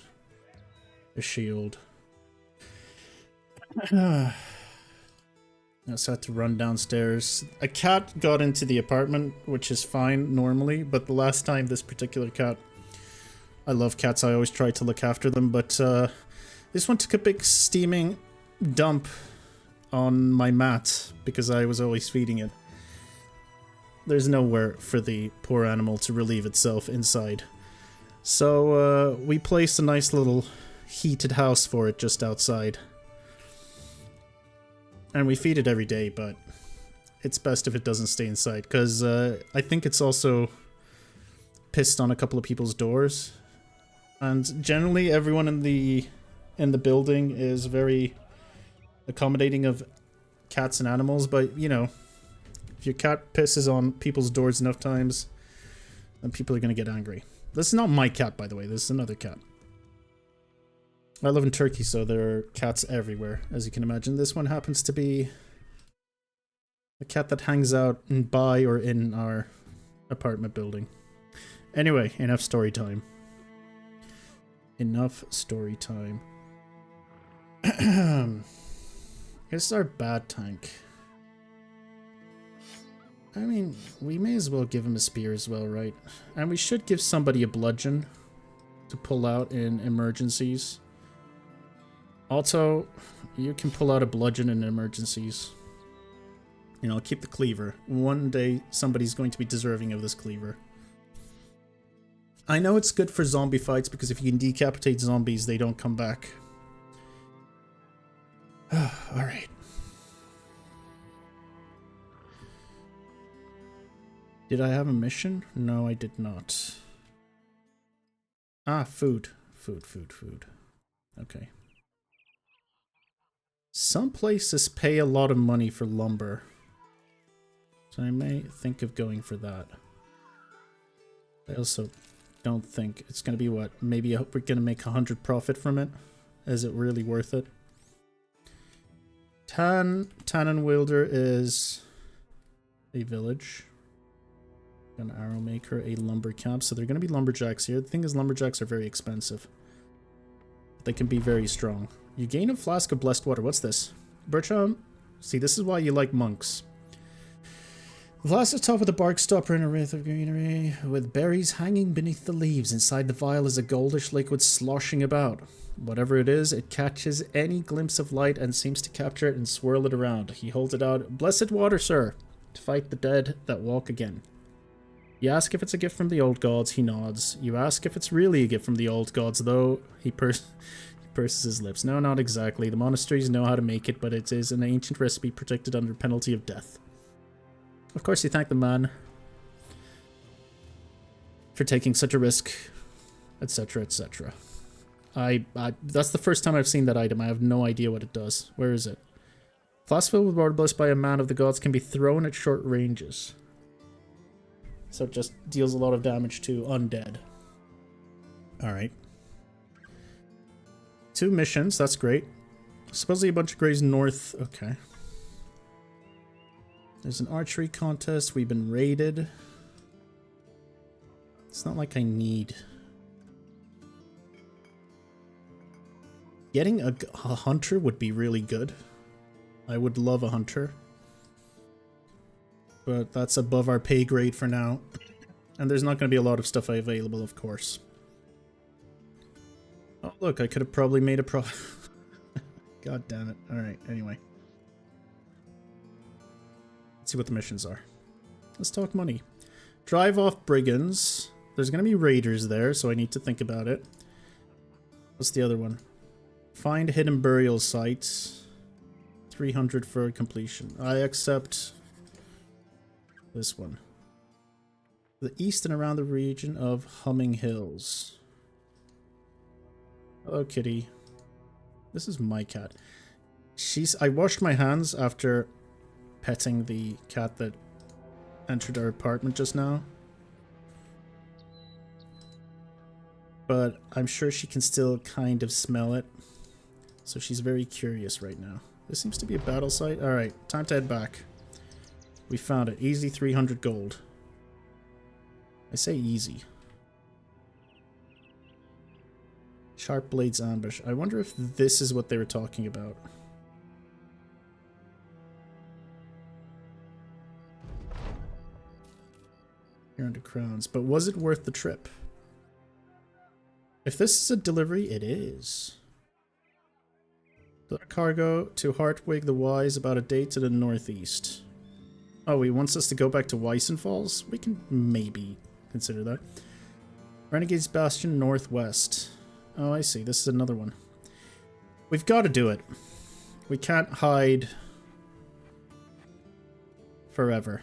a shield. I just had to run downstairs. A cat got into the apartment, which is fine normally, but the last time this particular cat... I love cats, I always try to look after them, but this one took a big steaming dump on my mat because I was always feeding it. There's nowhere for the poor animal to relieve itself inside. So we placed a nice little heated house for it just outside. And we feed it every day, but it's best if it doesn't stay inside, because I think it's also pissed on a couple of people's doors. And generally everyone in the building is very accommodating of cats and animals, but you know, if your cat pisses on people's doors enough times, then people are going to get angry. This is not my cat, by the way. This is another cat. I live in Turkey, so there are cats everywhere, as you can imagine. This one happens to be a cat that hangs out by or in our apartment building. Anyway, enough story time. Enough story time. This is our bad tank. I mean, we may as well give him a spear as well, right? And we should give somebody a bludgeon to pull out in emergencies. Also, you can pull out a bludgeon in emergencies. You know, keep the cleaver. One day, somebody's going to be deserving of this cleaver. I know it's good for zombie fights, because if you can decapitate zombies, they don't come back. Alright. Did I have a mission? No, I did not. Ah, food. Food. Okay. Some places pay a lot of money for lumber, so I may think of going for that. I also don't think it's going to be what? Maybe we're going to make 100 profit from it? Is it really worth it? Tannenwilder is a village. An arrow maker, a lumber camp. So they're going to be lumberjacks here. The thing is, lumberjacks are very expensive. They can be very strong. You gain a flask of blessed water. What's this? Bertram, see, this is why you like monks. The flask is topped with a bark stopper in a wreath of greenery, with berries hanging beneath the leaves. Inside the vial is a goldish liquid sloshing about. Whatever it is, it catches any glimpse of light and seems to capture it and swirl it around. He holds it out. Blessed water, sir, to fight the dead that walk again. You ask if it's a gift from the old gods, he nods. You ask if it's really a gift from the old gods, though he purses his lips. No, not exactly. The monasteries know how to make it, but it is an ancient recipe protected under penalty of death. Of course, you thank the man for taking such a risk, etc., etc. That's the first time I've seen that item. I have no idea what it does. Where is it? Flask filled with water blessed by a man of the gods can be thrown at short ranges. So it just deals a lot of damage to undead. Alright. 2 missions, that's great. Supposedly a bunch of grays north. Okay. There's an archery contest. We've been raided. It's not like I need... Getting a hunter would be really good. I would love a hunter. But that's above our pay grade for now. And there's not going to be a lot of stuff available, of course. Oh, look, I could have probably made a profit. God damn it. Alright, anyway. Let's see what the missions are. Let's talk money. Drive off brigands. There's going to be raiders there, so I need to think about it. What's the other one? Find hidden burial sites. 300 for completion. I accept this one. The east and around the region of Humming Hills. Hello, kitty. This is my cat. I washed my hands after petting the cat that entered our apartment just now. But I'm sure she can still kind of smell it. So she's very curious right now. This seems to be a battle site. Alright, time to head back. We found it. Easy 300 gold. I say easy. Sharp Blades Ambush. I wonder if this is what they were talking about. 300 crowns. But was it worth the trip? If this is a delivery, it is. The cargo to Hartwig the Wise, about a day to the northeast. Oh, he wants us to go back to Weissen Falls? We can maybe consider that. Renegade's Bastion northwest. Oh, I see. This is another one. We've got to do it. We can't hide forever.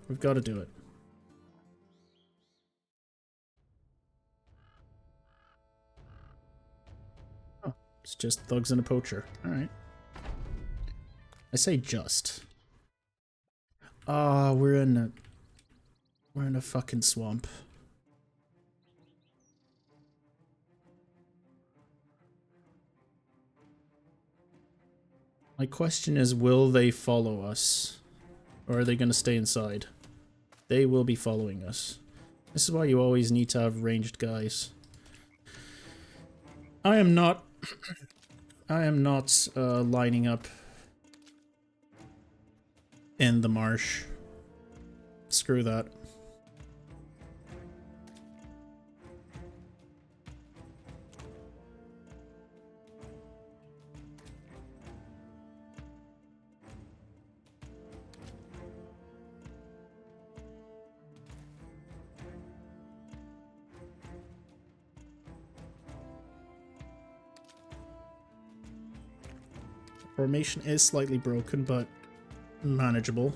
We've got to do it. Oh, it's just thugs and a poacher. Alright. I say just. Ah, we're in a fucking swamp. My question is, will they follow us? Or are they going to stay inside? They will be following us. This is why you always need to have ranged guys. I am not lining up in the marsh. Screw that. Formation is slightly broken, but manageable.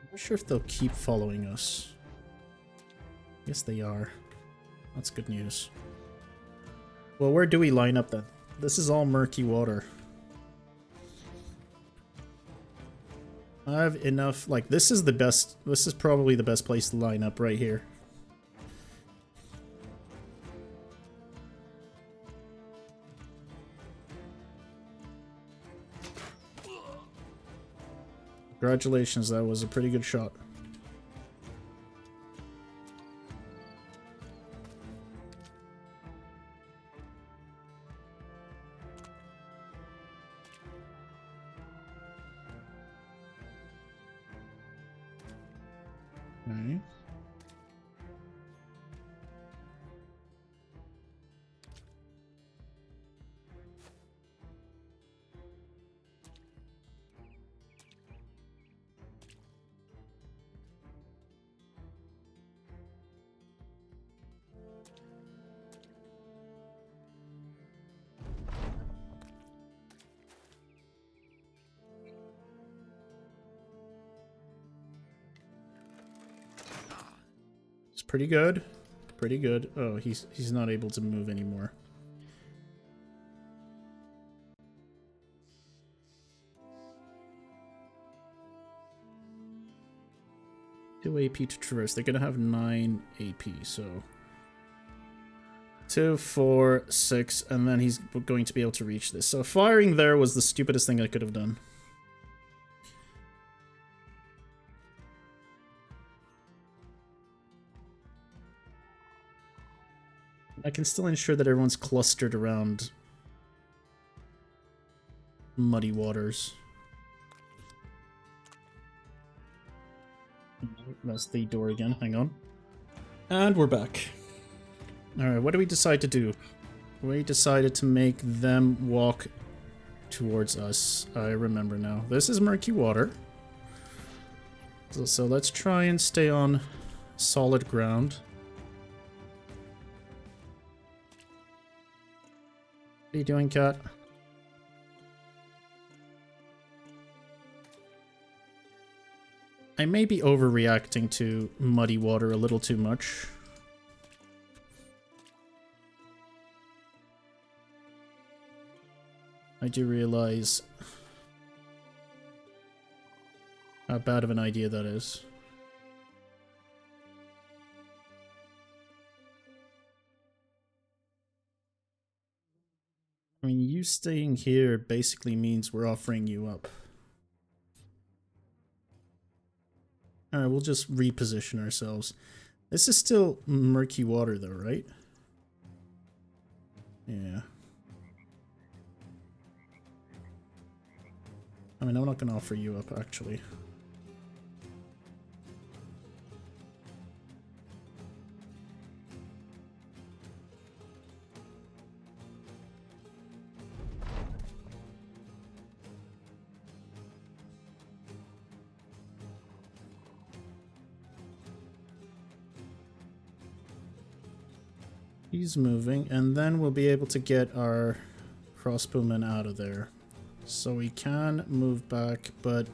I'm not sure if they'll keep following us. Yes, they are. That's good news. Well, where do we line up then? This is all murky water. I have enough, like, this is the best, this is probably the best place to line up right here. Congratulations, that was a pretty good shot. Okay. It's pretty good. Pretty good. Oh, he's not able to move anymore. Two AP to traverse. They're gonna have 9 AP, so 2, 4, 6, and then he's going to be able to reach this. So firing there was the stupidest thing I could have done. I can still ensure that everyone's clustered around muddy waters. That's the door again. Hang on. And we're back. Alright, what do we decide to do? We decided to make them walk towards us. I remember now. This is murky water. So let's try and stay on solid ground. What are you doing, cat? I may be overreacting to muddy water a little too much. I do realize how bad of an idea that is. I mean, you staying here basically means we're offering you up. Alright, we'll just reposition ourselves. This is still murky water though, right? Yeah. I mean, I'm not gonna offer you up, actually. He's moving, and then we'll be able to get our crossbowman out of there. So we can move back, but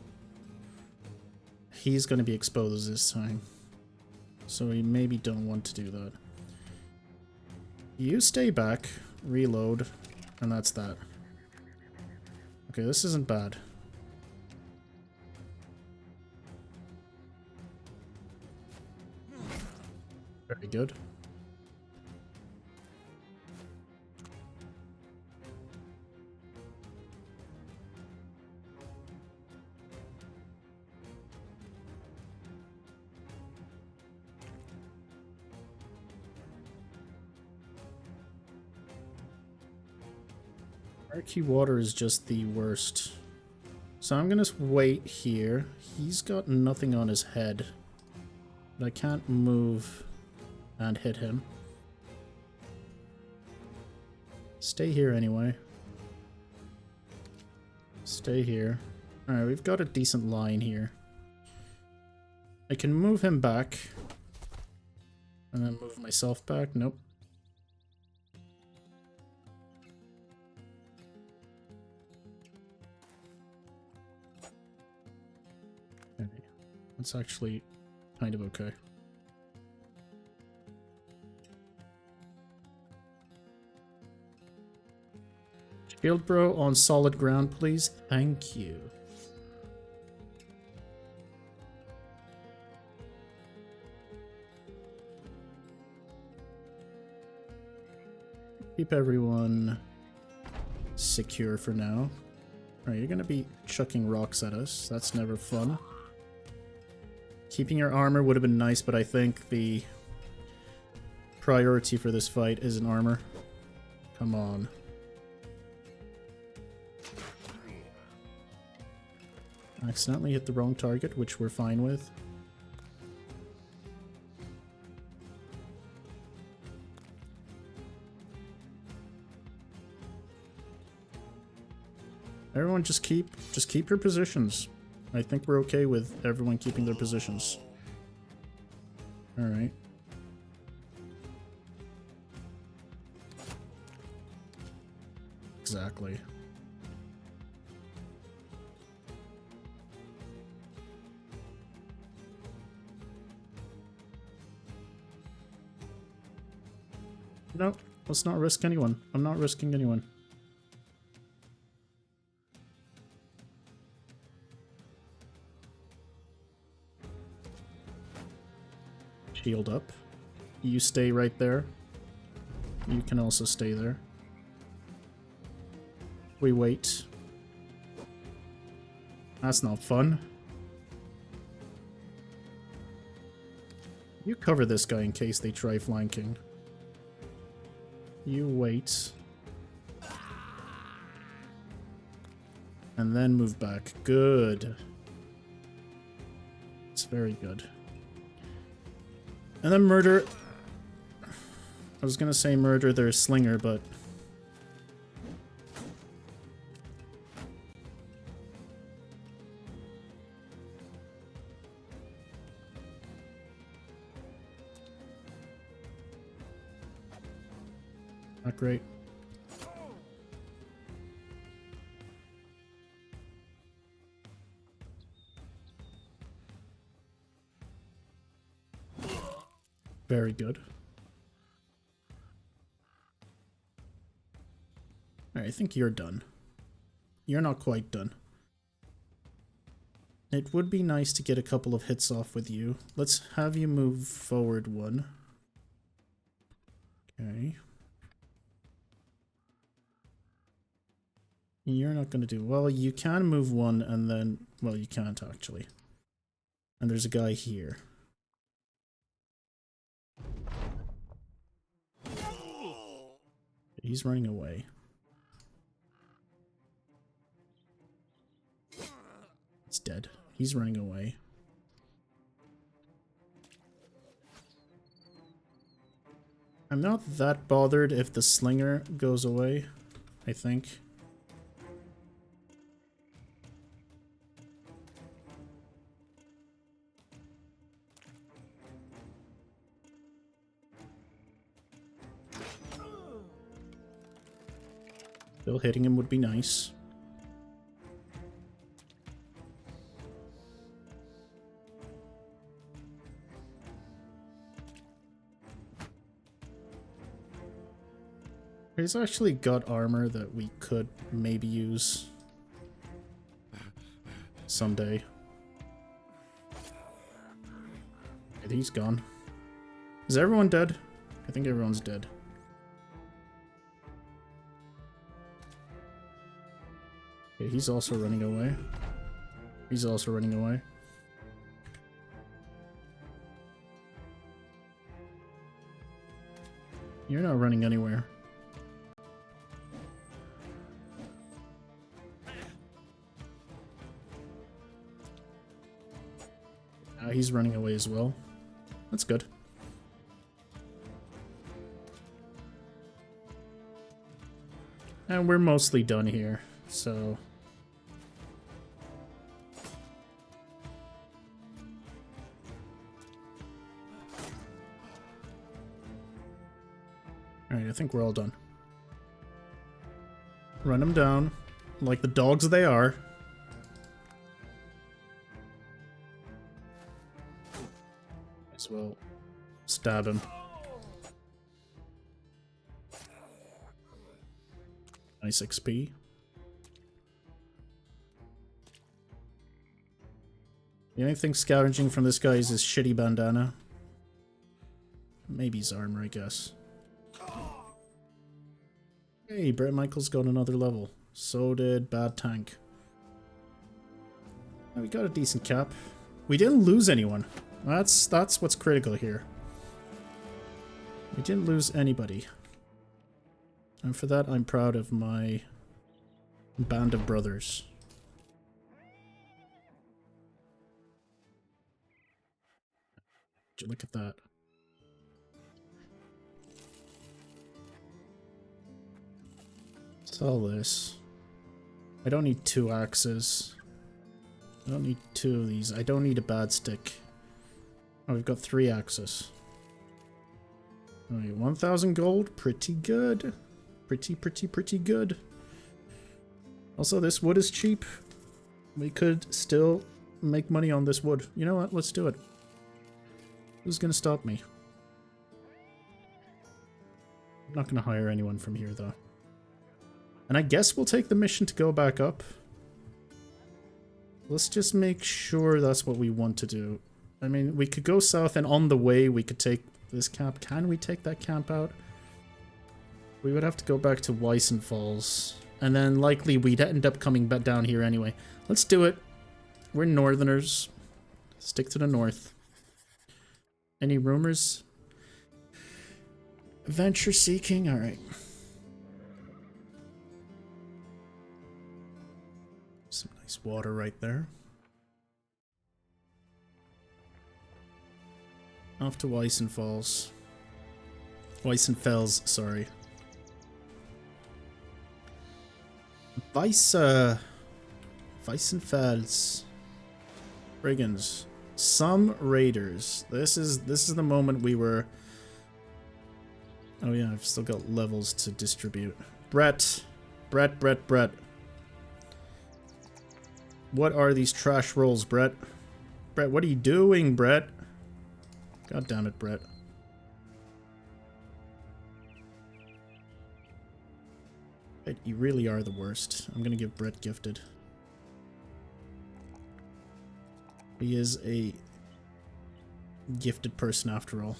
he's going to be exposed this time. So we maybe don't want to do that. You stay back, reload, and that's that. Okay, this isn't bad. Very good. Murky water is just the worst. So I'm gonna wait here. He's got nothing on his head. But I can't move and hit him. Stay here anyway. Stay here. Alright, we've got a decent line here. I can move him back. And then move myself back. Nope. Okay. That's actually kind of okay. Shield bro on solid ground, please. Thank you. Keep everyone secure for now. Alright, you're gonna be chucking rocks at us. That's never fun. Keeping your armor would have been nice, but I think the priority for this fight is an armor. Come on. Accidentally hit the wrong target, which we're fine with. Everyone just keep your positions. I think we're okay with everyone keeping their positions. Alright. Exactly. No, let's not risk anyone. I'm not risking anyone. Shield up. You stay right there. You can also stay there. We wait. That's not fun. You cover this guy in case they try flanking. You wait. And then move back. Good. It's very good. And then murder... I was gonna say murder their slinger, but... not great. Very good. Alright, I think you're done. You're not quite done. It would be nice to get a couple of hits off with you. Let's have you move forward one. Okay. You're not going to do... Well, you can move one and then... Well, you can't actually. And there's a guy here. He's running away. He's running away. I'm not that bothered if the slinger goes away, I think. Still hitting him would be nice. He's actually got armor that we could maybe use someday. And he's gone. Is everyone dead? I think everyone's dead. Okay, he's also running away. He's also running away. You're not running anywhere. He's running away as well. That's good. And we're mostly done here, so... Alright, I think we're all done. Run them down, like the dogs they are. As well, stab him. Nice XP. The only thing scavenging from this guy is his shitty bandana. Maybe his armor, I guess. Hey, Bret Michaels got another level. So did Bad Tank. Oh, we got a decent cap. We didn't lose anyone. That's what's critical here. We didn't lose anybody. And for that, I'm proud of my band of brothers. Would you look at that? Sell this. I don't need 2 axes. I don't need 2 of these. I don't need a bad stick. Oh, we've got 3 axes. Alright, 1,000 gold. Pretty good. Pretty good. Also, this wood is cheap. We could still make money on this wood. You know what? Let's do it. Who's gonna stop me? I'm not gonna hire anyone from here, though. And I guess we'll take the mission to go back up. Let's just make sure that's what we want to do. I mean, we could go south, and on the way we could take this camp. Can we take that camp out? We would have to go back to Wyson Falls. And then likely we'd end up coming back down here anyway. Let's do it. We're northerners. Stick to the north. Any rumors? Adventure seeking? Alright. Some nice water right there. Off to Wyson Falls. Wyson Fells, sorry. Wyson Fells. Brigands. Some raiders. This is the moment we were... Oh yeah, I've still got levels to distribute. Bret. What are these trash rolls, Bret? Bret, what are you doing, Bret? God damn it, Bret. You really are the worst. I'm gonna give Bret gifted. He is a gifted person after all.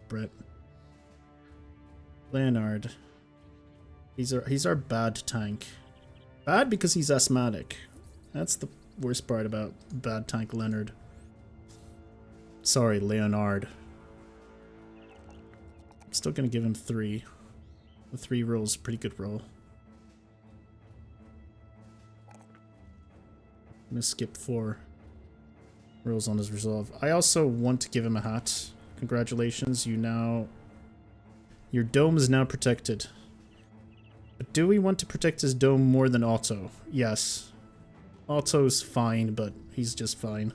Bret. Leonard. He's our bad tank. Bad because he's asthmatic. That's the worst part about bad tank Leonard. Sorry, Leonard. I'm still gonna give him 3. The 3 roll's a pretty good roll. gonna skip 4 rolls on his resolve. I also want to give him a hat. Congratulations, your dome is now protected. But do we want to protect his dome more than Otto? Yes. Otto's fine, but he's just fine.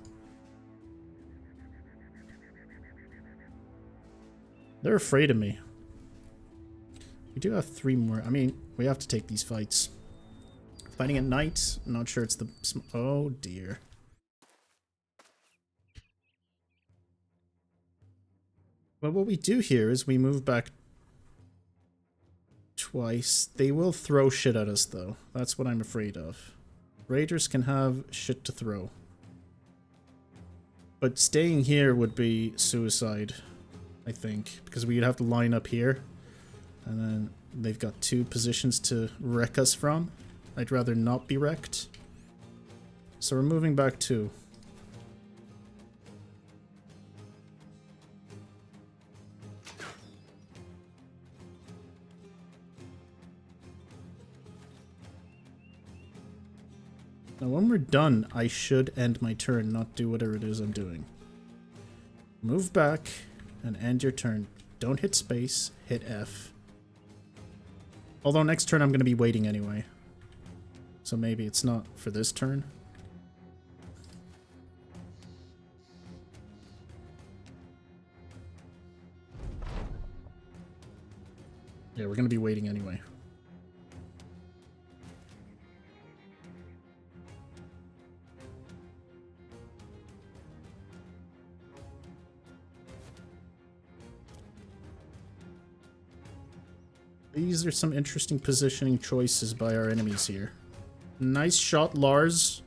They're afraid of me. We do have 3 more. I mean, we have to take these fights. Fighting at night? I'm not sure it's the... Oh dear. But what we do here is we move back twice. They will throw shit at us though. That's what I'm afraid of. Raiders can have shit to throw. But staying here would be suicide, I think. Because we'd have to line up here. And then they've got 2 positions to wreck us from. I'd rather not be wrecked. So we're moving back 2. Now when we're done, I should end my turn, not do whatever it is I'm doing. Move back and end your turn. Don't hit space, hit F. Although next turn I'm going to be waiting anyway. So maybe it's not for this turn. Yeah, we're going to be waiting anyway. These are some interesting positioning choices by our enemies here. Nice shot, Lars.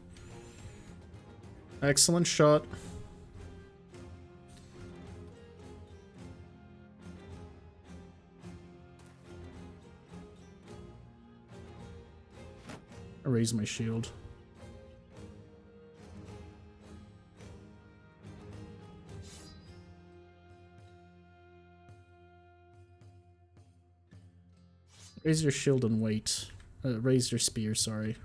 Excellent shot. I raise my shield. Raise your shield and wait. Raise your spear, sorry.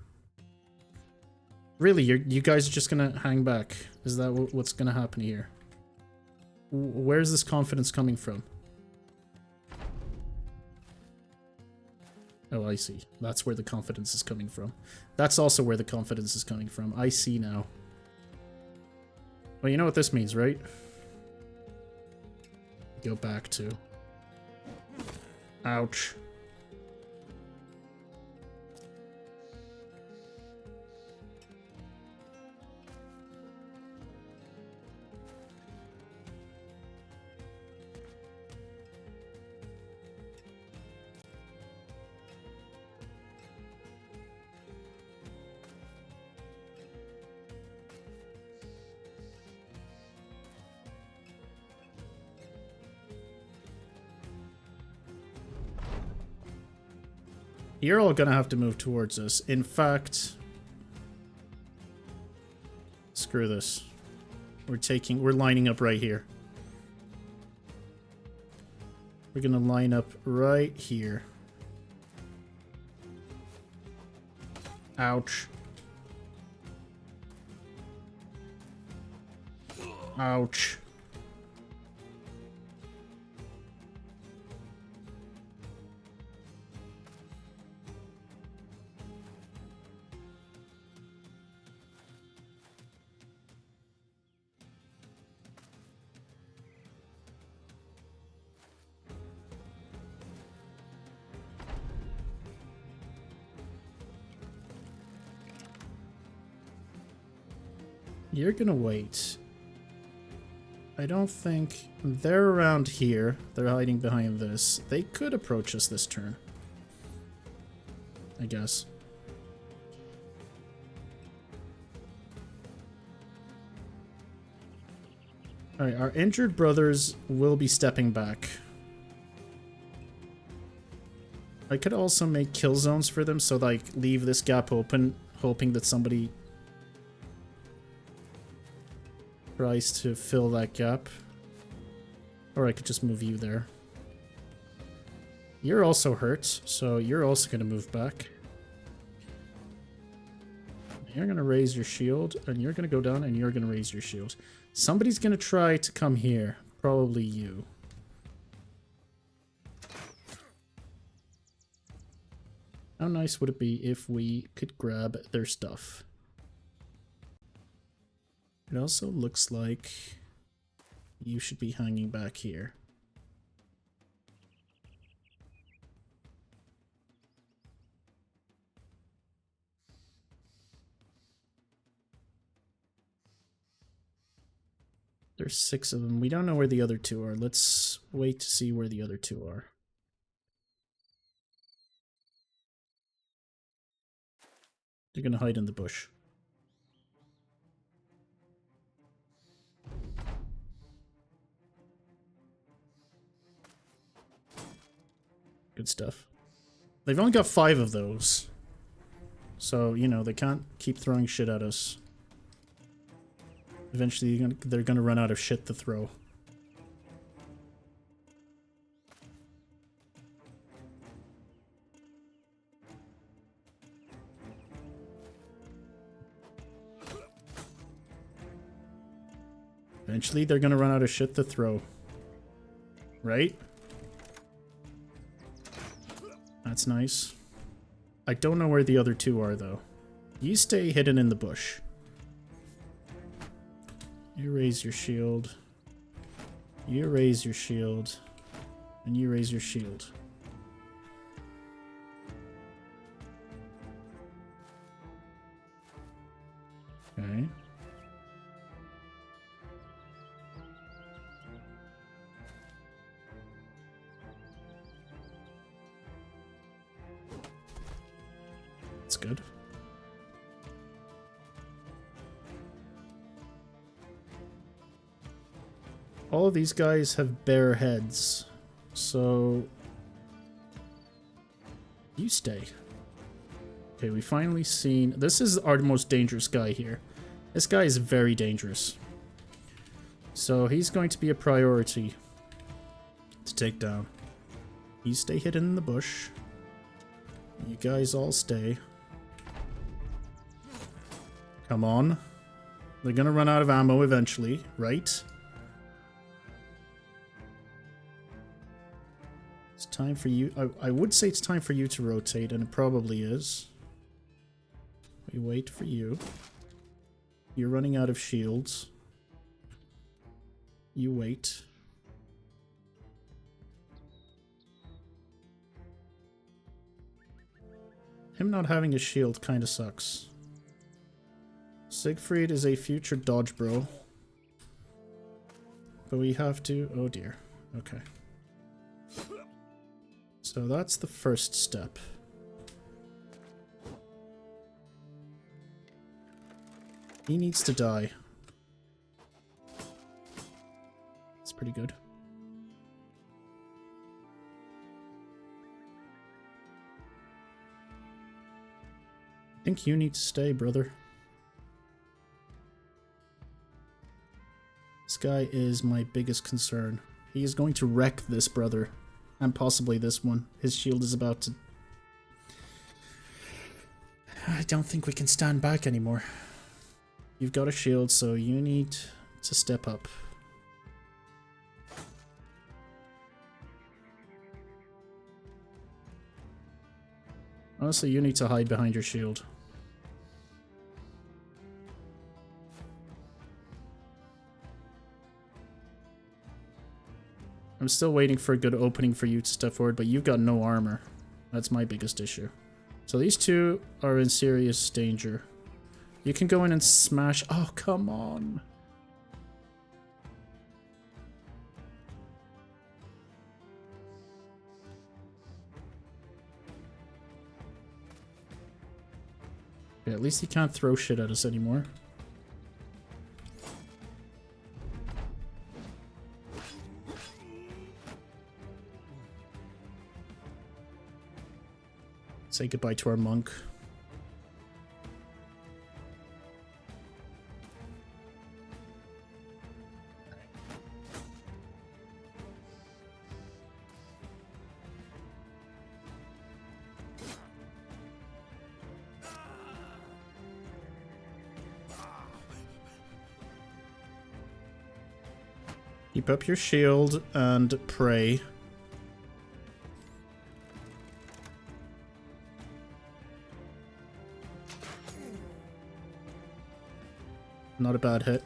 Really, you guys are just gonna hang back? Is that what's gonna happen here? Where's this confidence coming from? Oh, I see. That's where the confidence is coming from. That's also where the confidence is coming from. I see now. Well, you know what this means, right? Go back to... Ouch. You're all gonna have to move towards us. In fact, screw this. We're lining up right here. We're gonna line up right here. Ouch. Ouch. You're gonna wait. I don't think... They're around here. They're hiding behind this. They could approach us this turn. I guess. Alright, our injured brothers will be stepping back. I could also make kill zones for them, so like leave this gap open, hoping that somebody tries to fill that gap. Or I could just move you there. You're also hurt, so you're also going to move back. You're going to raise your shield, and you're going to go down, and you're going to raise your shield. Somebody's going to try to come here. Probably you. How nice would it be if we could grab their stuff? It also looks like you should be hanging back here. There's 6 of them. We don't know where the other 2 are. Let's wait to see where the other 2 are. They're gonna hide in the bush. Good stuff. They've only got 5 of those. So, you know, they can't keep throwing shit at us. Eventually, they're gonna run out of shit to throw. Eventually, they're gonna run out of shit to throw. Right? That's nice. I don't know where the other 2 are, though. You stay hidden in the bush. You raise your shield. You raise your shield. And you raise your shield. Okay. That's good. All of these guys have bare heads, so you stay. Okay, we finally seen... This is our most dangerous guy here. This guy is very dangerous. So he's going to be a priority to take down. You stay hidden in the bush. You guys all stay. Come on. They're gonna run out of ammo eventually, right? It's time for you... I would say it's time for you to rotate, and it probably is. We wait for you. You're running out of shields. You wait. Him not having a shield kind of sucks. Siegfried is a future dodge bro. But we have to... Oh dear. Okay. So that's the first step. He needs to die. That's pretty good. I think you need to stay, brother. This guy is my biggest concern. He is going to wreck this brother. And possibly this one. His shield is about to... I don't think we can stand back anymore. You've got a shield, so you need to step up. Honestly, you need to hide behind your shield. I'm still waiting for a good opening for you to step forward, but you've got no armor. That's my biggest issue. So these two are in serious danger. You can go in and smash... Oh, come on. Yeah, at least he can't throw shit at us anymore. Say goodbye to our monk. Keep up your shield and pray. Not a bad hit.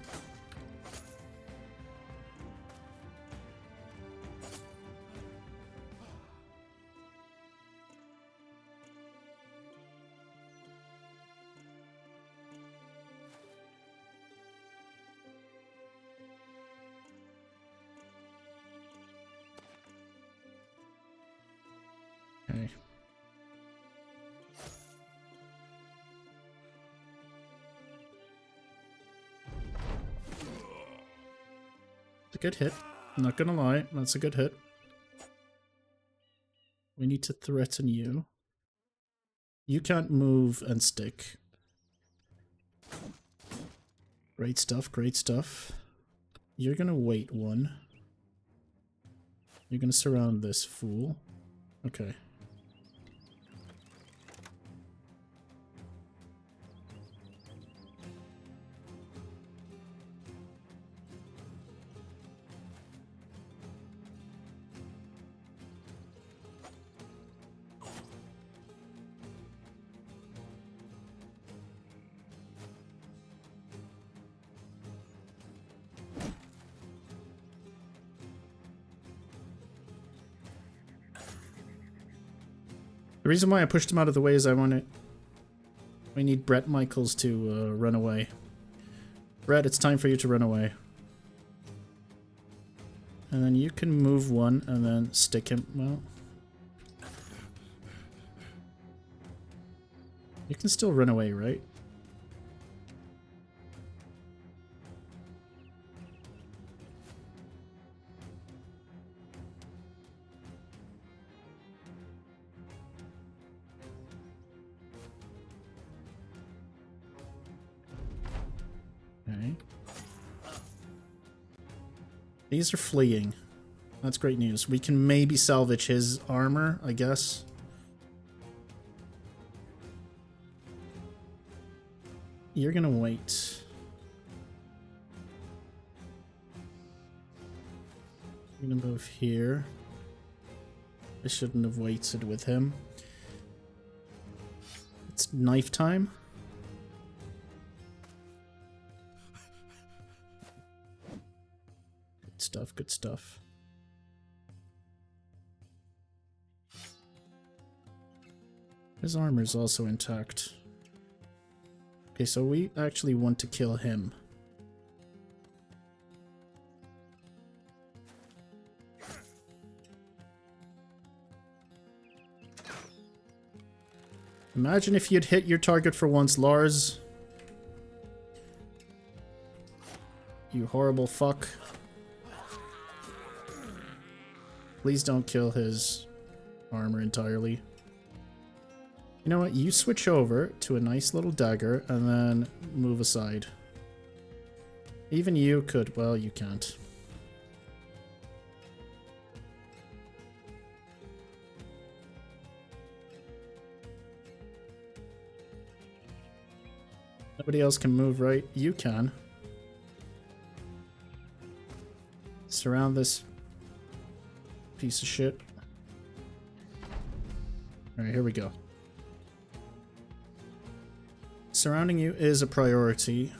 Okay. It's a good hit. I'm not gonna lie, that's a good hit. We need to threaten you. You can't move and stick. Great stuff, great stuff. You're gonna wait one. You're gonna surround this fool. Okay. The reason why I pushed him out of the way is we need Bret Michaels to run away. Bret, it's time for you to run away. And then you can move one and then stick him. Well, you can still run away, right? Okay. These are fleeing. That's great news. We can maybe salvage his armor, I guess. You're gonna wait. I'm gonna move here. I shouldn't have waited with him. It's knife time. Good stuff, good stuff. His armor is also intact. Okay, so we actually want to kill him. Imagine if you'd hit your target for once, Lars. You horrible fuck. Please don't kill his armor entirely. You know what? You switch over to a nice little dagger and then move aside. Even you could. Well, you can't. Nobody else can move, right? You can. Surround this piece of shit. Alright, here we go. Surrounding you is a priority.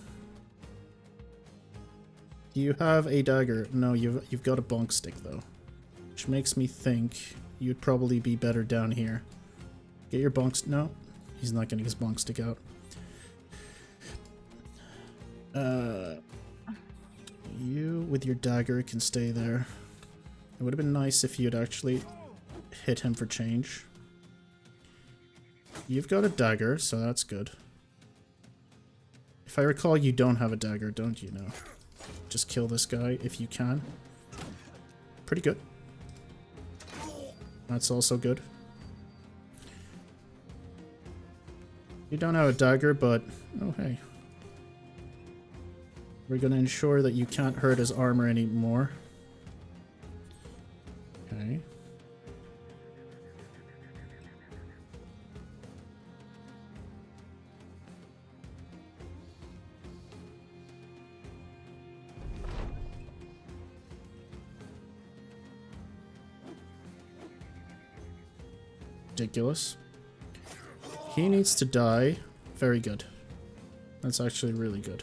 Do you have a dagger? No, you've got a bonk stick though. Which makes me think you'd probably be better down here. Get your bonk stick. No, he's not getting his bonk stick out. You with your dagger can stay there. It would have been nice if you'd actually hit him for change. You've got a dagger, so that's good. If I recall, you don't have a dagger, don't you? No. Just kill this guy if you can. Pretty good. That's also good. You don't have a dagger, but... oh, hey. We're going to ensure that you can't hurt his armor anymore. Okay. ridiculous. He needs to die. Very good. That's actually really good.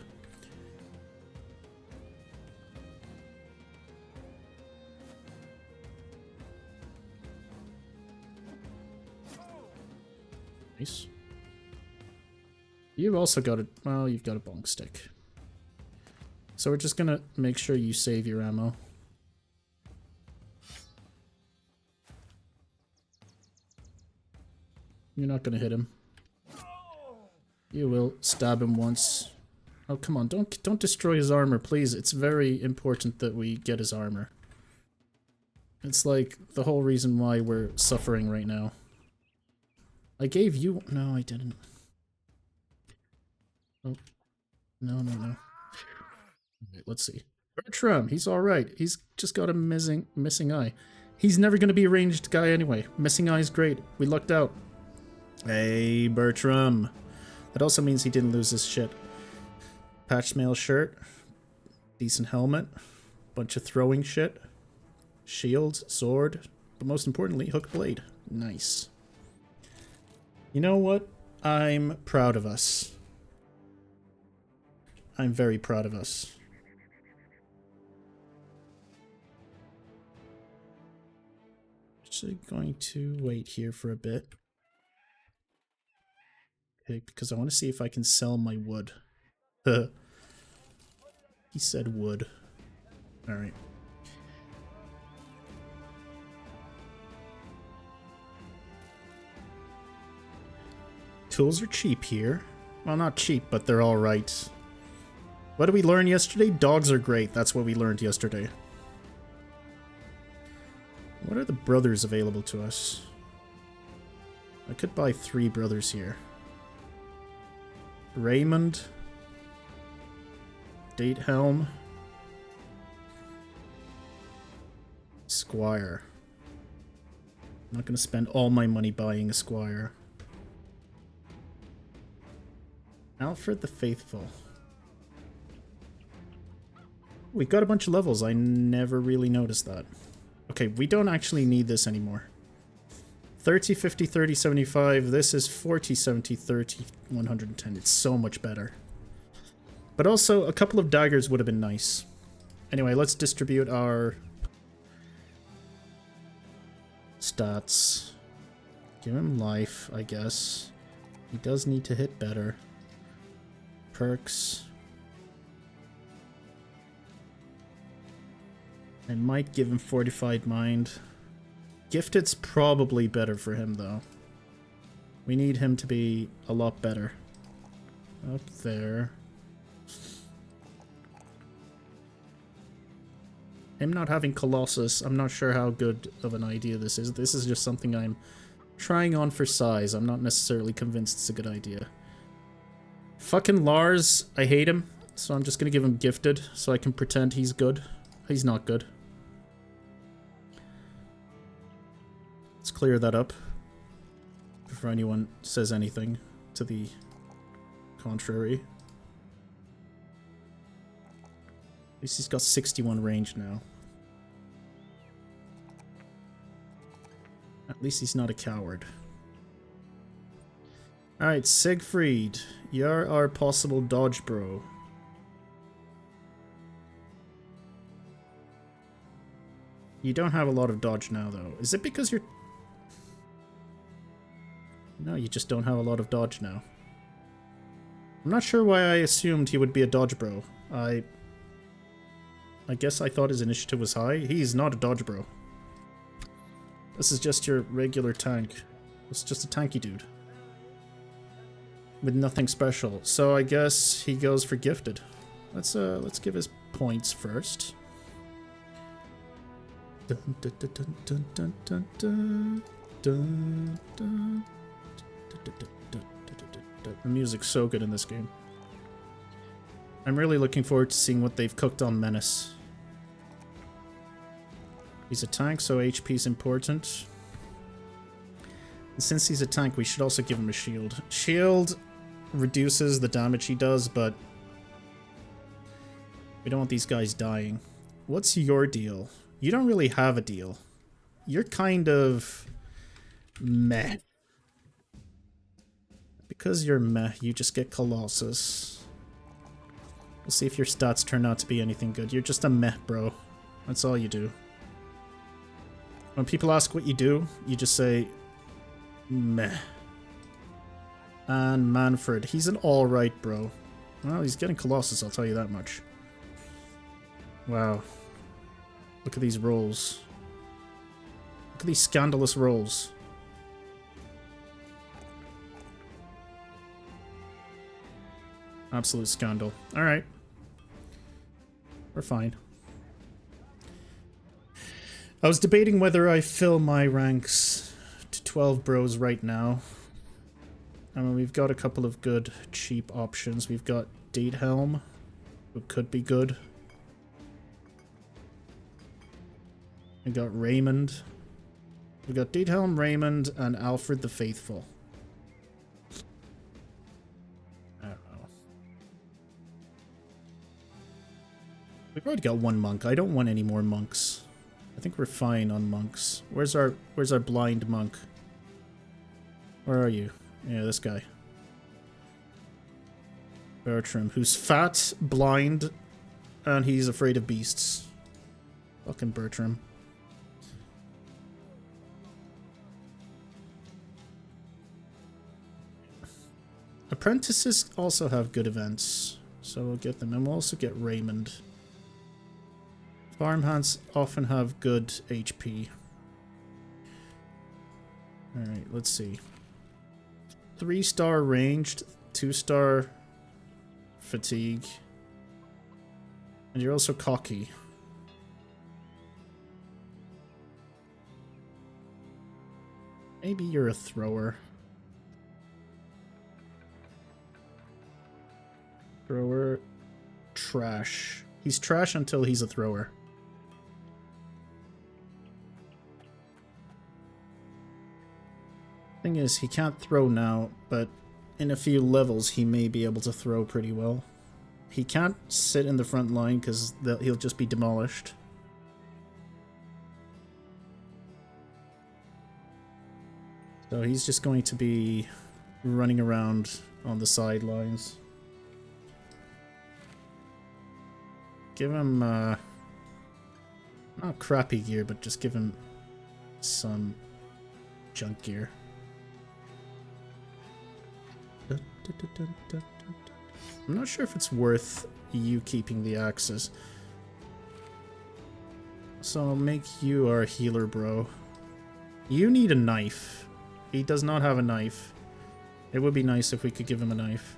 Nice. You've also got a... well, you've got a bonk stick. So we're just gonna make sure you save your ammo. You're not gonna hit him. You will stab him once. Oh, come on, don't destroy his armor, please. It's very important that we get his armor. It's like the whole reason why we're suffering right now. I gave you... no, I didn't. Oh. No. Wait, let's see. Bertram, he's alright. He's just got a missing eye. He's never gonna be a ranged guy anyway. Missing eye is great. We lucked out. Hey, Bertram. That also means he didn't lose his shit. Patched mail shirt. Decent helmet. Bunch of throwing shit. Shield, sword. But most importantly, hook blade. Nice. You know what? I'm proud of us. I'm very proud of us. Actually going to wait here for a bit. Okay, because I want to see if I can sell my wood. He said wood. Alright. Tools are cheap here. Well, not cheap, but they're alright. What did we learn yesterday? Dogs are great. That's what we learned yesterday. What are the brothers available to us? I could buy 3 brothers here. Raymond. Date Helm. Squire. I'm not going to spend all my money buying a squire. Alfred the Faithful. We got a bunch of levels. I never really noticed that. Okay, we don't actually need this anymore. 30, 50, 30, 75. This is 40, 70, 30, 110. It's so much better. But also, a couple of daggers would have been nice. Anyway, let's distribute our stats. Give him life, I guess. He does need to hit better. Perks. I might give him Fortified Mind. Gifted's probably better for him, though. We need him to be a lot better. Up there. Him not having Colossus, I'm not sure how good of an idea this is. This is just something I'm trying on for size. I'm not necessarily convinced it's a good idea. Fucking Lars, I hate him, so I'm just gonna give him Gifted so I can pretend he's good. He's not good. Let's clear that up before anyone says anything to the contrary. At least he's got 61 range now. At least he's not a coward. Alright, Siegfried. You're our possible dodge bro. You don't have a lot of dodge now, though. Is it because you're... No, you just don't have a lot of dodge now. I'm not sure why I assumed he would be a dodge bro. I guess I thought his initiative was high. He's not a dodge bro. This is just your regular tank. It's just a tanky dude. With nothing special. So I guess he goes for Gifted. Let's give his points first. Dun, dun, dun, dun, dun, dun, dun, dun, dun, dun. The music's so good in this game. I'm really looking forward to seeing what they've cooked on Menace. He's a tank, so HP's important. And since he's a tank, we should also give him a shield. Shield reduces the damage he does, but we don't want these guys dying. What's your deal? You don't really have a deal. You're kind of meh. Because you're meh, you just get Colossus. We'll see if your stats turn out to be anything good. You're just a meh, bro. That's all you do. When people ask what you do, you just say, meh. And Manfred, he's an alright bro. Well, he's getting Colossus, I'll tell you that much. Wow. Look at these rolls. Look at these scandalous rolls. Absolute scandal. Alright. We're fine. I was debating whether I fill my ranks to 12 bros right now. I mean, we've got a couple of good, cheap options. We've got Diethelm, who could be good. We got Raymond. We got Diethelm, Raymond, and Alfred the Faithful. I don't know. We've already got one monk. I don't want any more monks. I think we're fine on monks. Where's our blind monk? Where are you? Yeah, this guy. Bertram, who's fat, blind, and he's afraid of beasts. Fucking Bertram. Apprentices also have good events, so we'll get them. And we'll also get Raymond. Farmhands often have good HP. Alright, let's see. 3-star ranged, 2-star fatigue. And you're also cocky. Maybe you're a thrower. Thrower. Trash. He's trash until he's a thrower. Thing is, he can't throw now, but in a few levels he may be able to throw pretty well. He can't sit in the front line because he'll just be demolished. So he's just going to be running around on the sidelines. Give him, not crappy gear, but just give him some junk gear. I'm not sure if it's worth you keeping the axes. So I'll make you our healer, bro. You need a knife. He does not have a knife. It would be nice if we could give him a knife.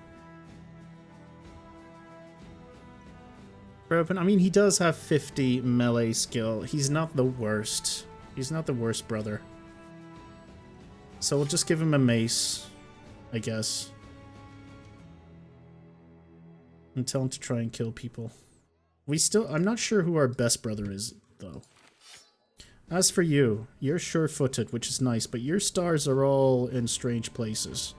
I mean, he does have 50 melee skill. He's not the worst. He's not the worst brother. So we'll just give him a mace, I guess. And tell him to try and kill people. I'm not sure who our best brother is, though. As for you, you're sure-footed, which is nice, but your stars are all in strange places.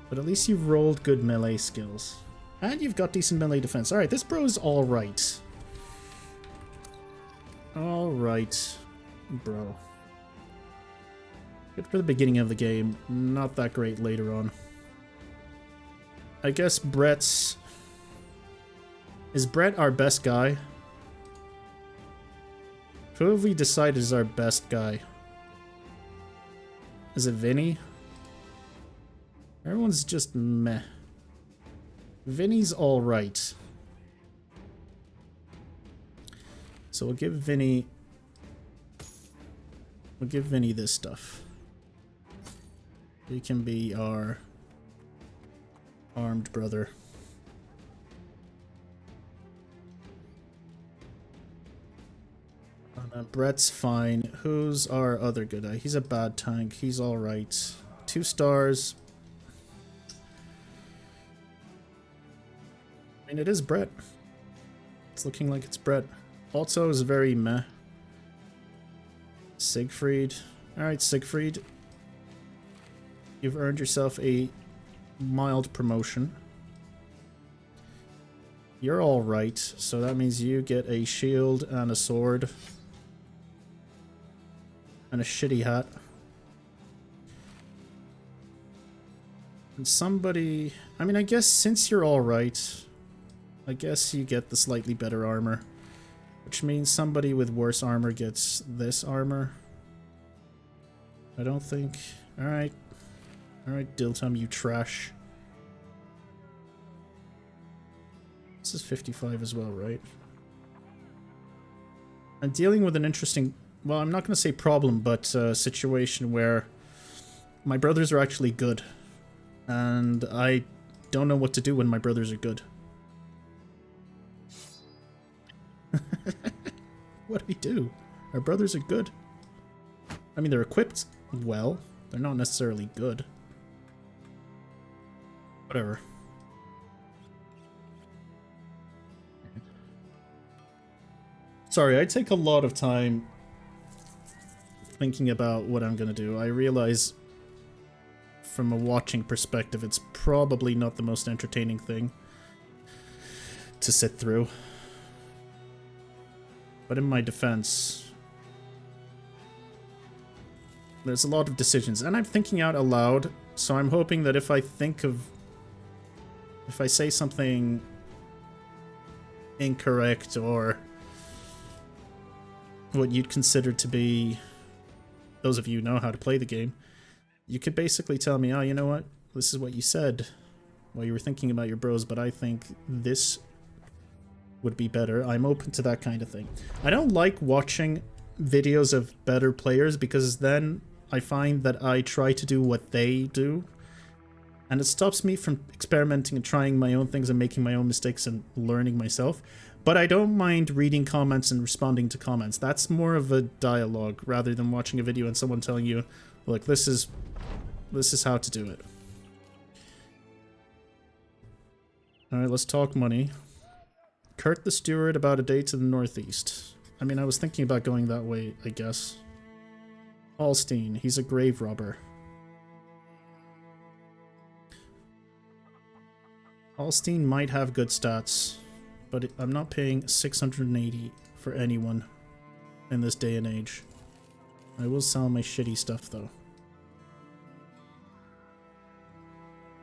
But at least you've rolled good melee skills. And you've got decent melee defense. Alright, this bro's alright. Alright, bro. Good for the beginning of the game. Not that great later on. I guess Bret's... Is Bret our best guy? Who have we decided is our best guy? Is it Vinny? Everyone's just meh. Vinny's alright. So we'll give Vinny... We'll give Vinny this stuff. He can be our armed brother. Bret's fine. Who's our other good guy? He's a bad tank. He's alright. 2 stars. I mean, it is Bret. It's looking like it's Bret. Also is very meh. Siegfried. Alright, Siegfried. You've earned yourself a mild promotion. You're alright, so that means you get a shield and a sword. And a shitty hat. And somebody... I mean, I guess since you're alright, I guess you get the slightly better armor. Which means somebody with worse armor gets this armor. I don't think... Alright. Alright, Diltum, you trash. This is 55 as well, right? I'm dealing with an interesting... Well, I'm not going to say problem, but a situation where my brothers are actually good. And I don't know what to do when my brothers are good. What do we do? Our brothers are good. I mean, they're equipped well. They're not necessarily good. Whatever. Sorry, I take a lot of time thinking about what I'm gonna do. I realize from a watching perspective, it's probably not the most entertaining thing to sit through. But in my defense, there's a lot of decisions, and I'm thinking out aloud, so I'm hoping that if I say something incorrect or what you'd consider to be, those of you who know how to play the game, you could basically tell me, oh, you know what, this is what you said while you were thinking about your bros, but I think this would be better. I'm open to that kind of thing. I don't like watching videos of better players because then I find that I try to do what they do, and it stops me from experimenting and trying my own things and making my own mistakes and learning myself. But I don't mind reading comments and responding to comments. That's more of a dialogue rather than watching a video and someone telling you, look, this is how to do it. Alright, let's talk money. Kurt the Steward about a day to the northeast. I mean, I was thinking about going that way, I guess. Alstein, he's a grave robber. Alstein might have good stats, but I'm not paying 680 for anyone in this day and age. I will sell my shitty stuff, though.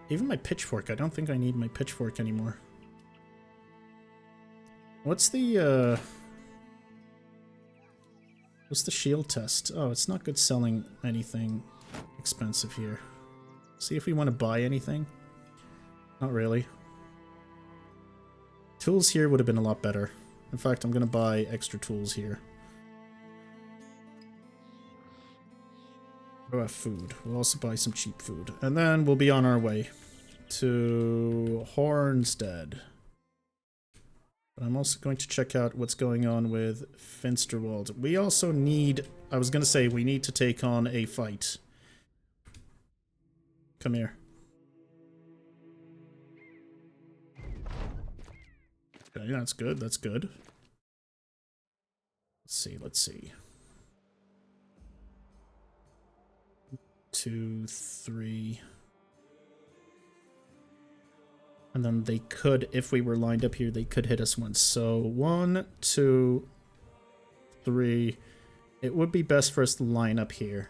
Even my pitchfork, I don't think I need my pitchfork anymore. What's the shield test? Oh, it's not good selling anything expensive here. See if we want to buy anything. Not really. Tools here would have been a lot better. In fact, I'm going to buy extra tools here. What about food? We'll also buy some cheap food. And then we'll be on our way to Hornstead. But I'm also going to check out what's going on with Finsterwald. We also need... I was going to say, we need to take on a fight. Come here. Okay, that's good, that's good. Let's see. 2, 3... And then they could, if we were lined up here, they could hit us once. So 1, 2, 3. It would be best for us to line up here.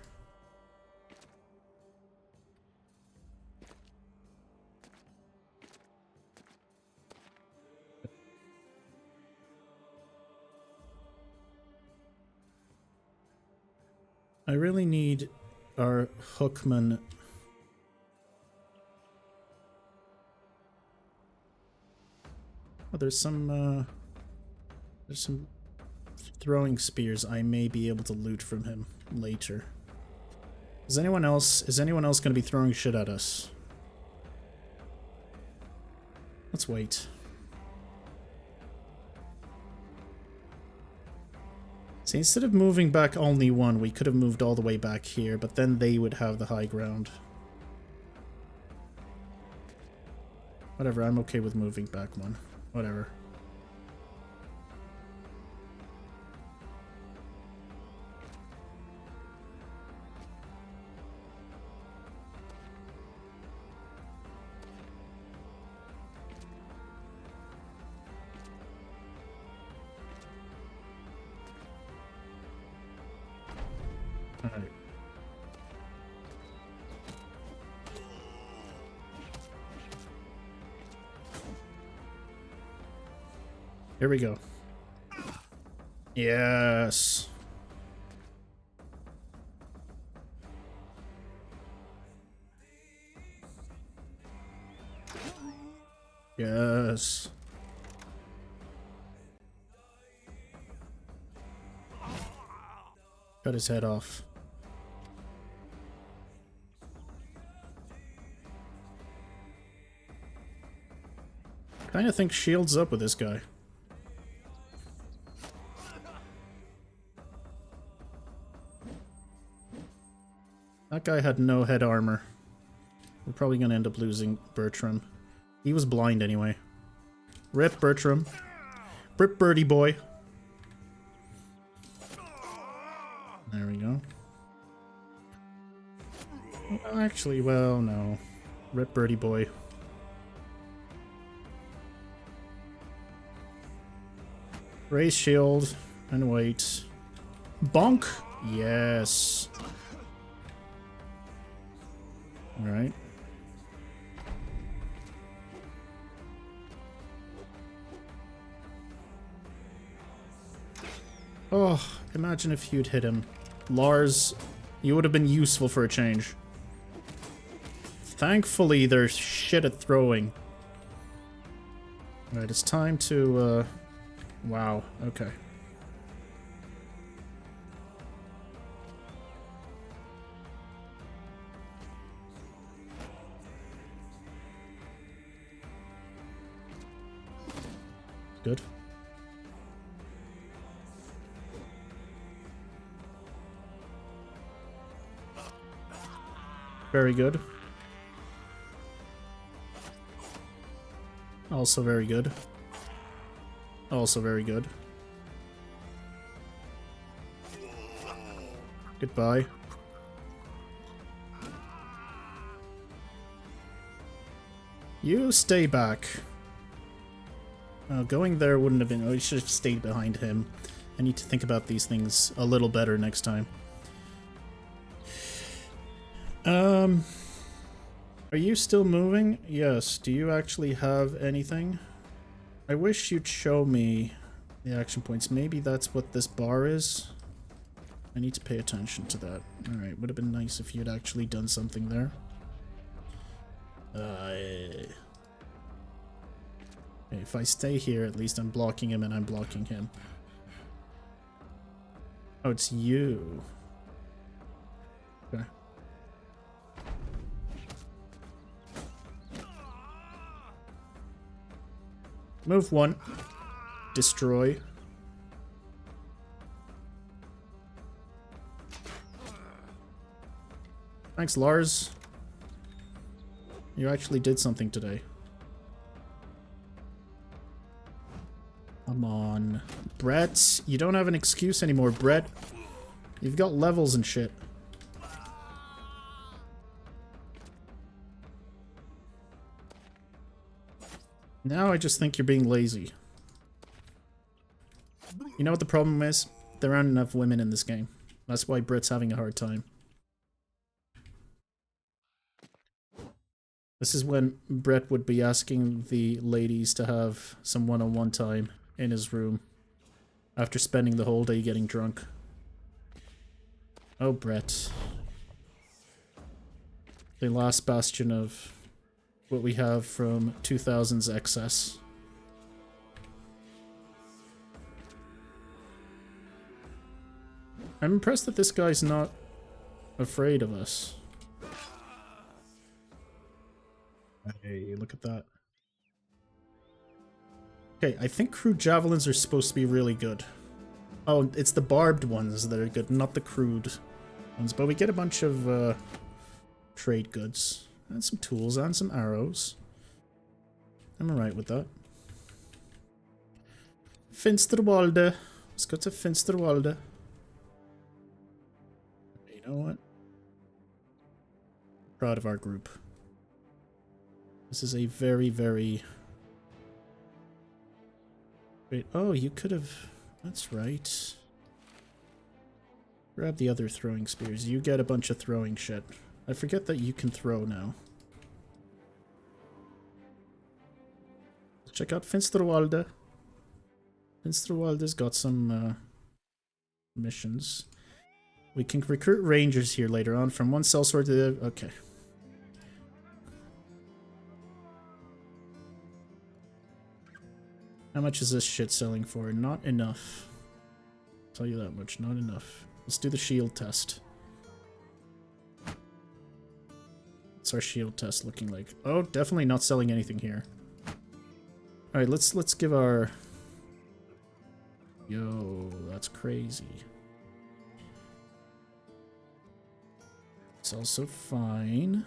I really need our hookman. Oh, there's some throwing spears I may be able to loot from him later. Is anyone else going to be throwing shit at us? Let's wait. See, instead of moving back only one, we could have moved all the way back here, but then they would have the high ground. Whatever, I'm okay with moving back one. Whatever. Alright. Here we go. Yes. Yes. Cut his head off. Kinda think shields up with this guy. That guy had no head armor. We're probably gonna end up losing Bertram. He was blind anyway. Rip Bertram. Rip Birdie boy. There we go. Well, actually, well, no. Rip Birdie boy. Raise shield and wait. Bonk! Yes. Alright. Oh, imagine if you'd hit him. Lars, you would have been useful for a change. Thankfully, they're shit at throwing. Alright, it's time to, wow, okay. Good. Very good. Also very good. Also very good. Goodbye. You stay back. Going there wouldn't have been... Oh, you should have stayed behind him. I need to think about these things a little better next time. Are you still moving? Yes. Do you actually have anything? I wish you'd show me the action points. Maybe that's what this bar is. I need to pay attention to that. Alright, would have been nice if you'd actually done something there. If I stay here, at least I'm blocking him and I'm blocking him. Oh, it's you. Okay. Move one. Destroy. Thanks, Lars. You actually did something today. Come on. Bret, you don't have an excuse anymore, Bret. You've got levels and shit. Now I just think you're being lazy. You know what the problem is? There aren't enough women in this game. That's why Bret's having a hard time. This is when Bret would be asking the ladies to have some one-on-one time in his room after spending the whole day getting drunk. Oh, Bret. The last bastion of what we have from 2000's excess. I'm impressed that this guy's not afraid of us. Hey, look at that. Okay, I think crude javelins are supposed to be really good. Oh, it's the barbed ones that are good, not the crude ones. But we get a bunch of trade goods. And some tools and some arrows. I'm alright with that. Finsterwalde. Let's go to Finsterwalde. You know what? Proud of our group. This is a very, very... Wait, oh, you could have... That's right. Grab the other throwing spears. You get a bunch of throwing shit. I forget that you can throw now. Check out Finsterwalde. Prince of the Wild has got some missions. We can recruit rangers here later on from one sellsword to the... Okay. How much is this shit selling for? Not enough. I'll tell you that much, not enough. Let's do the shield test. What's our shield test looking like? Oh, definitely not selling anything here. Alright, let's give our... Yo, that's crazy. It's also fine.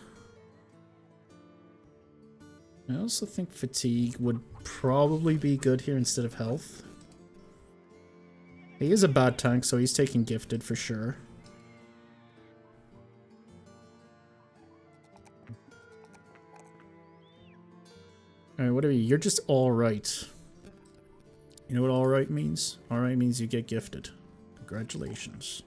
I also think fatigue would probably be good here instead of health. He is a bad tank, so he's taking gifted for sure. Alright, what are you? You're just alright. You know what alright means? Alright means you get gifted. Congratulations.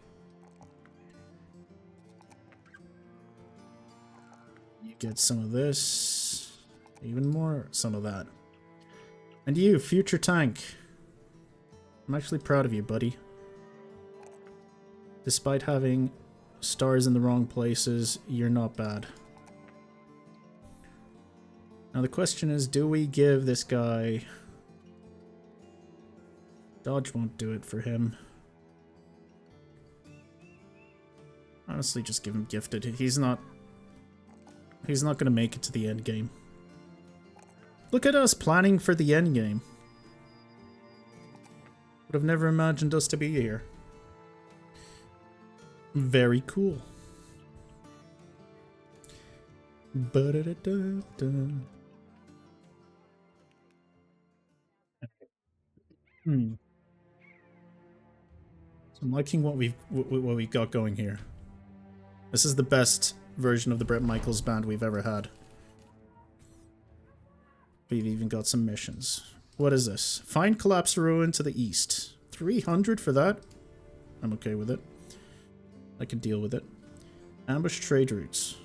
You get some of this. Even more, some of that. And you, future tank. I'm actually proud of you, buddy. Despite having stars in the wrong places, you're not bad. Now the question is, do we give this guy... Dodge won't do it for him. Honestly, just give him gifted. He's not going to make it to the end game. Look at us planning for the end game. Would have never imagined us to be here. Very cool. Ba-da-da-da-da. So I'm liking what we've got going here. This is the best version of the Bret Michaels band we've ever had. We've even got some missions. What is this? Find collapsed ruin to the east. 300 for that? I'm okay with it. I can deal with it. Ambush trade routes.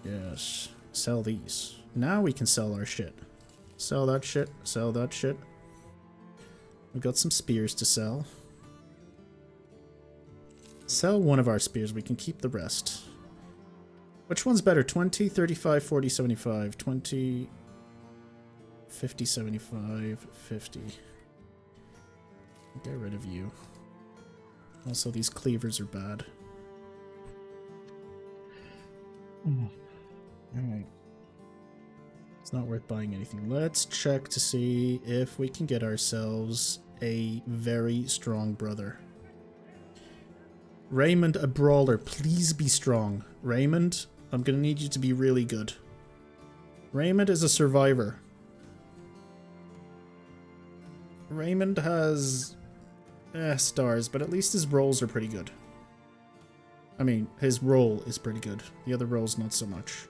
Yes. Sell these. Now we can sell our shit. Sell that shit. Sell that shit. We've got some spears to sell. Sell one of our spears. We can keep the rest. Which one's better? 20, 35, 40, 75. 20, 50, 75, 50. Get rid of you. Also, these cleavers are bad. Alright. It's not worth buying anything. Let's check to see if we can get ourselves a very strong brother. Raymond, a brawler. Please be strong. Raymond, I'm gonna need you to be really good. Raymond is a survivor. Raymond has stars, but at least his rolls are pretty good. I mean, his roll is pretty good. The other rolls, not so much.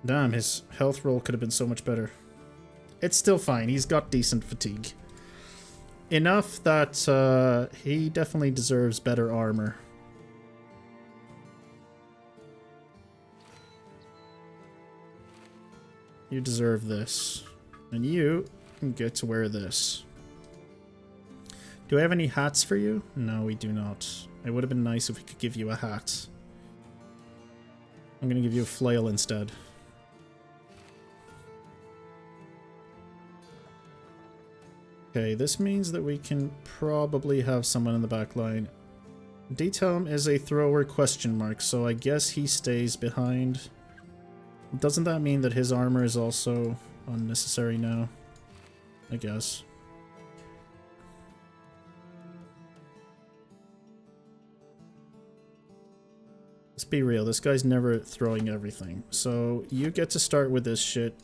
Damn, his health roll could have been so much better. It's still fine. He's got decent fatigue. Enough that he definitely deserves better armor. You deserve this. And you can get to wear this. Do I have any hats for you? No, we do not. It would have been nice if we could give you a hat. I'm going to give you a flail instead. Okay, this means that we can probably have someone in the back line. D-Tom is a thrower question mark, so I guess he stays behind. Doesn't that mean that his armor is also unnecessary now? I guess. Let's be real, this guy's never throwing everything. So you get to start with this shit.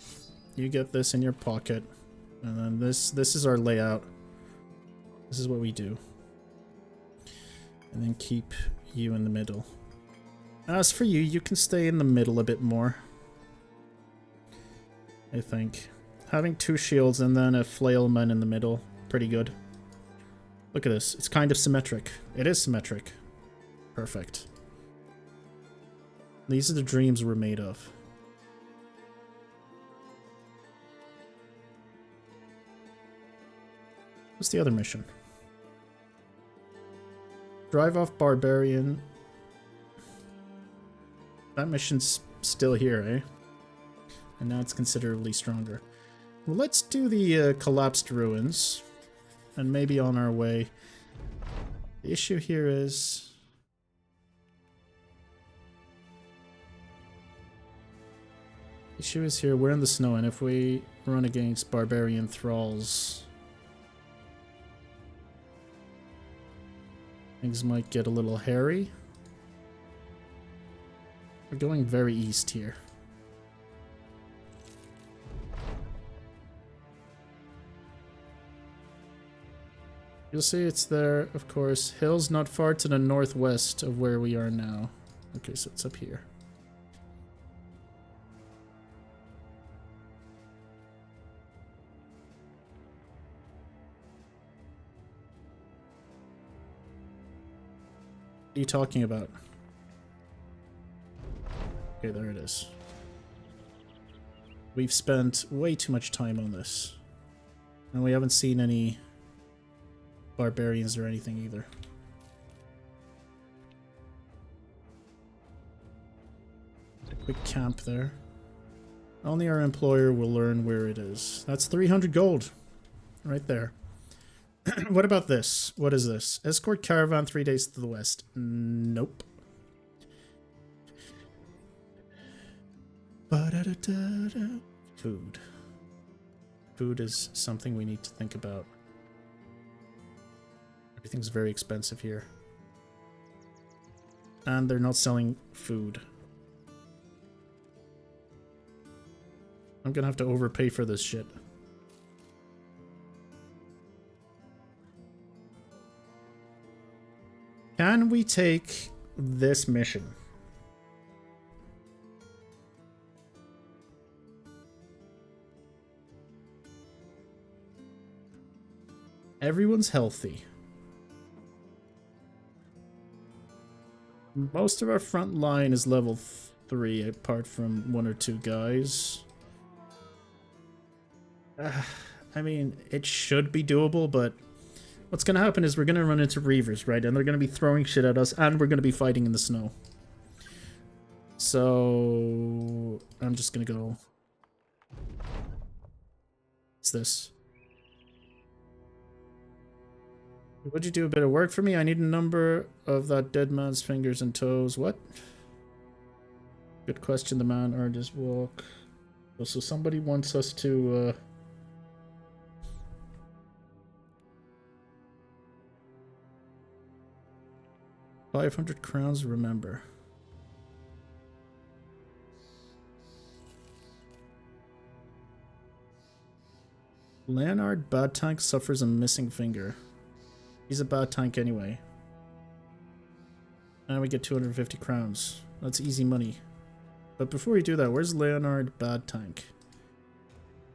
You get this in your pocket. And then this is our layout. This is what we do. And then keep you in the middle. As for you, you can stay in the middle a bit more. I think. Having two shields and then a flailman in the middle. Pretty good. Look at this. It's kind of symmetric. It is symmetric. Perfect. These are the dreams we're made of. What's the other mission? Drive off Barbarian. That mission's still here, eh? And now it's considerably stronger. Well, let's do the collapsed ruins. And maybe on our way. The issue here is... the issue is here, we're in the snow, and if we run against Barbarian Thralls... things might get a little hairy. We're going very east here. You'll see it's there, of course. Hills not far to the northwest of where we are now. Okay, so it's up here. What are you talking about? Okay, there it is. We've spent way too much time on this. And we haven't seen any barbarians or anything either. A quick camp there. Only our employer will learn where it is. That's 300 gold. Right there. What about this? What is this? Escort caravan 3 days to the west. Nope. Food. Food is something we need to think about. Everything's very expensive here. And they're not selling food. I'm gonna have to overpay for this shit. Can we take this mission? Everyone's healthy. Most of our front line is level 3, apart from 1 or 2 guys. I mean, it should be doable, but what's going to happen is we're going to run into Reavers, right? And they're going to be throwing shit at us, and we're going to be fighting in the snow. So I'm just going to go... What's this? Would you do a bit of work for me? I need a number of that dead man's fingers and toes. What? Good question. The man earned his walk. Oh, so somebody wants us to... 500 crowns, remember. Leonard, bad tank, suffers a missing finger. He's a bad tank anyway. And we get 250 crowns. That's easy money. But before we do that, where's Leonard, bad tank?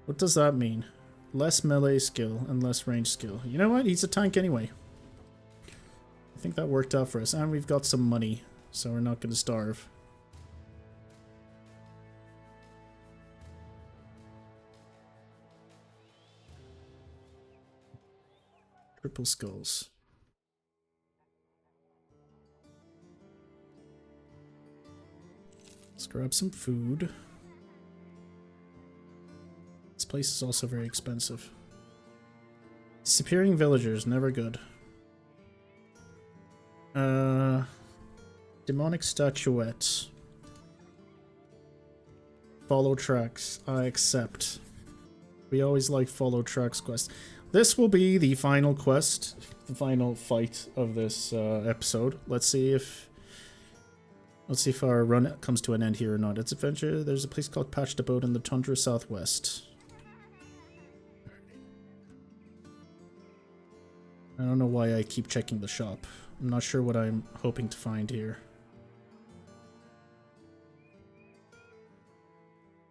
What does that mean? Less melee skill and less range skill. You know what? He's a tank anyway. I think that worked out for us. And we've got some money, so we're not going to starve. Triple skulls. Let's grab some food. This place is also very expensive. Disappearing villagers, never good. Demonic statuette. Follow tracks. I accept. We always like follow tracks quests. This will be the final quest, the final fight of this episode. Let's see if our run comes to an end here or not. It's adventure. There's a place called Patched Abode in the Tundra Southwest. I don't know why I keep checking the shop. I'm not sure what I'm hoping to find here.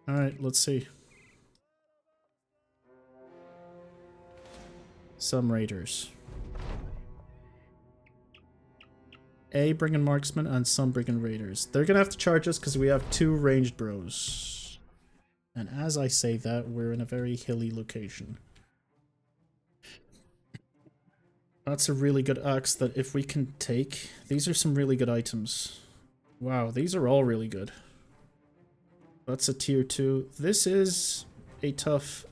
Alright, let's see. Some raiders. A brigand marksman and some brigand raiders. They're gonna have to charge us because we have 2 ranged bros. And as I say that, we're in a very hilly location. That's a really good axe that if we can take... These are some really good items. Wow, these are all really good. That's a tier 2. This is a tough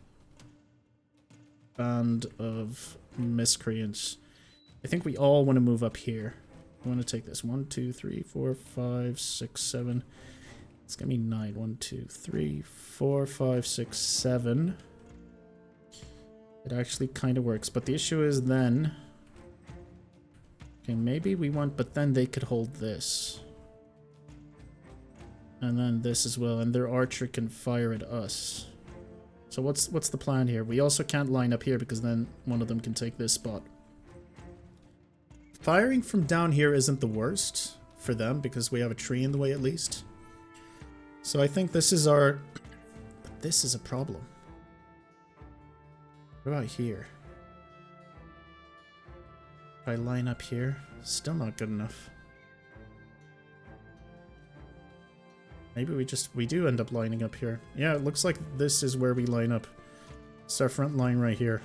band of miscreants. I think we all want to move up here. I want to take this. 1, 2, 3, 4, 5, 6, 7. It's gonna be 9. 1, 2, 3, 4, 5, 6, 7. It actually kind of works, but the issue is then... Okay, maybe we want, but then they could hold this. And then this as well, and their archer can fire at us. So what's the plan here? We also can't line up here because then one of them can take this spot. Firing from down here isn't the worst for them because we have a tree in the way at least. So I think this is our... But this is a problem. What about here? If I line up here, still not good enough. Maybe we do end up lining up here. Yeah, it looks like this is where we line up. It's our front line right here.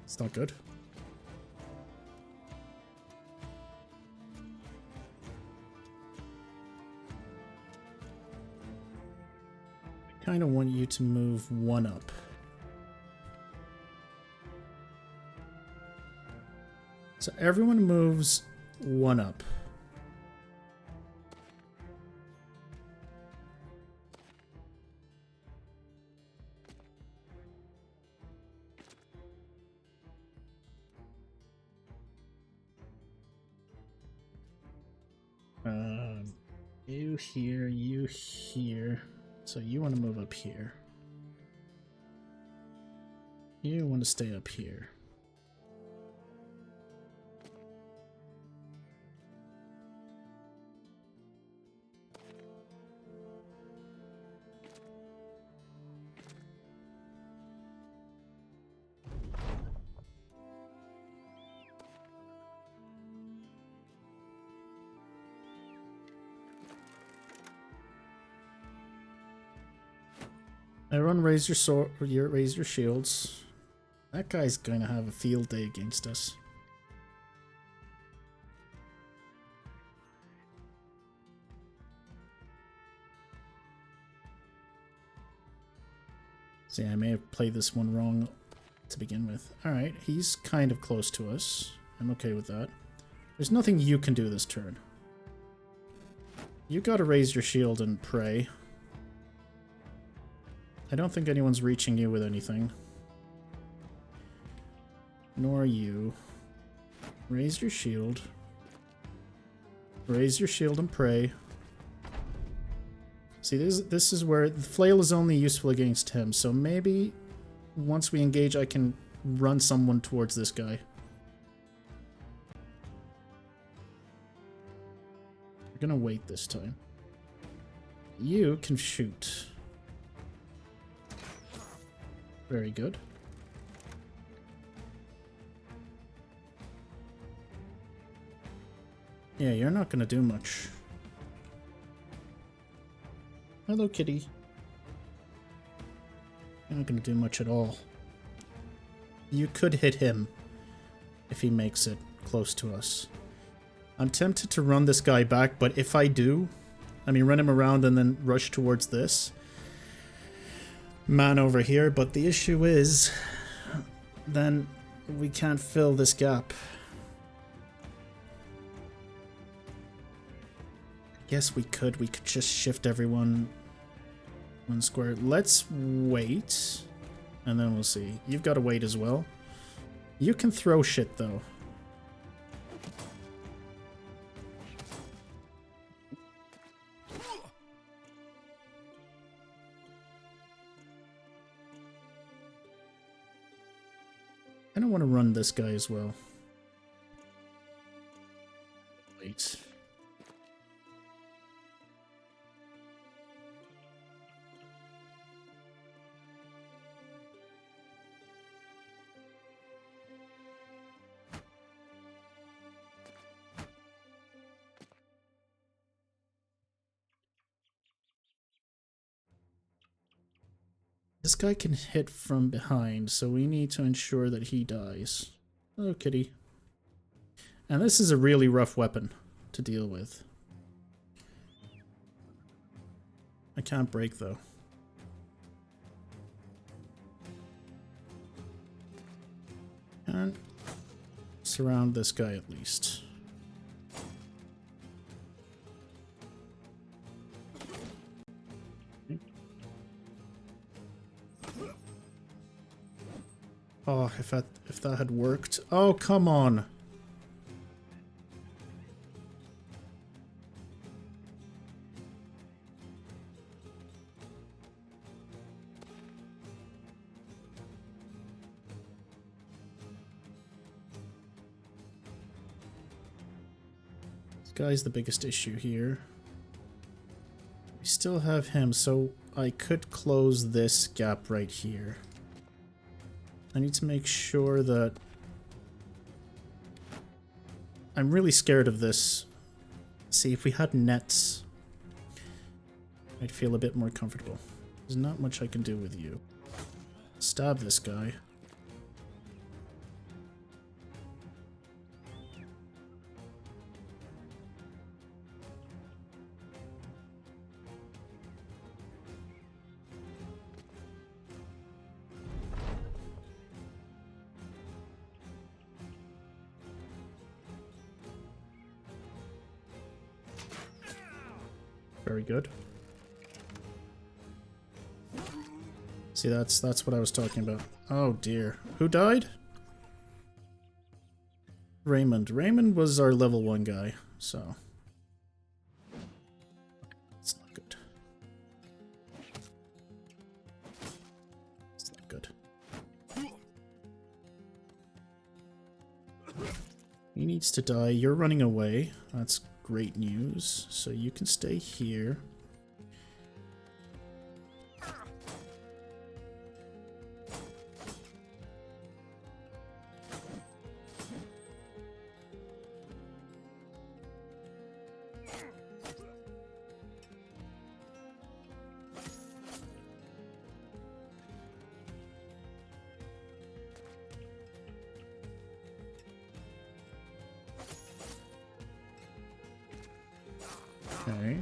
It's not good. I kind of want you to move one up. So everyone moves one up. You here, you here. So you want to move up here. You want to stay up here. Everyone raise your sword, raise your shields. That guy's gonna have a field day against us. See, I may have played this one wrong to begin with. Alright, he's kind of close to us. I'm okay with that. There's nothing you can do this turn. You gotta raise your shield and pray. I don't think anyone's reaching you with anything. Nor you. Raise your shield. Raise your shield and pray. See, this is where the flail is only useful against him, so maybe once we engage I can run someone towards this guy. We're gonna wait this time. You can shoot. Very good. Yeah, you're not gonna do much. Hello, kitty. You're not gonna do much at all. You could hit him if he makes it close to us. I'm tempted to run this guy back, but if I do, I mean run him around and then rush towards this man over here, but the issue is then we can't fill this gap. Yes, we could just shift everyone one square. Let's wait and then we'll see. You've got to wait as well. You can throw shit though. I don't want to run this guy as well. Wait. This guy can hit from behind, so we need to ensure that he dies. Oh, kitty. And this is a really rough weapon to deal with. I can't break, though. And surround this guy at least. Oh, if that had worked. Oh, come on. This guy's the biggest issue here. We still have him, so I could close this gap right here. I need to make sure that... I'm really scared of this. See, if we had nets, I'd feel a bit more comfortable. There's not much I can do with you. Stab this guy. Very good. See, that's what I was talking about. Oh dear. Who died? Raymond. Raymond was our level 1 guy, so... It's not good. It's not good. He needs to die. You're running away. That's great news. So you can stay here. Okay.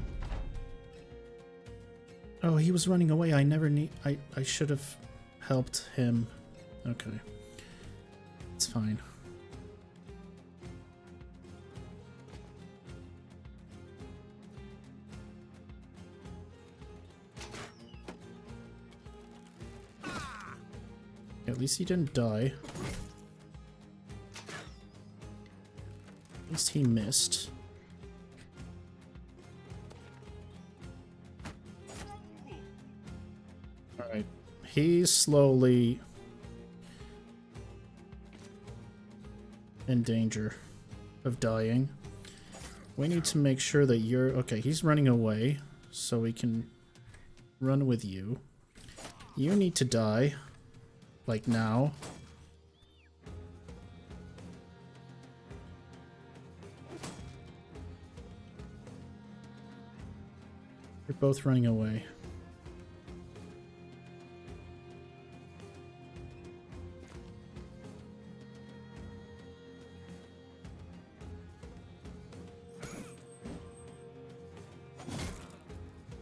Oh, he was running away. I never need... I should have helped him. Okay. It's fine. At least he didn't die. At least he missed. Alright. He's slowly in danger of dying. We need to make sure that you're... Okay, he's running away, so we can run with you. You need to die. Like now. You're both running away.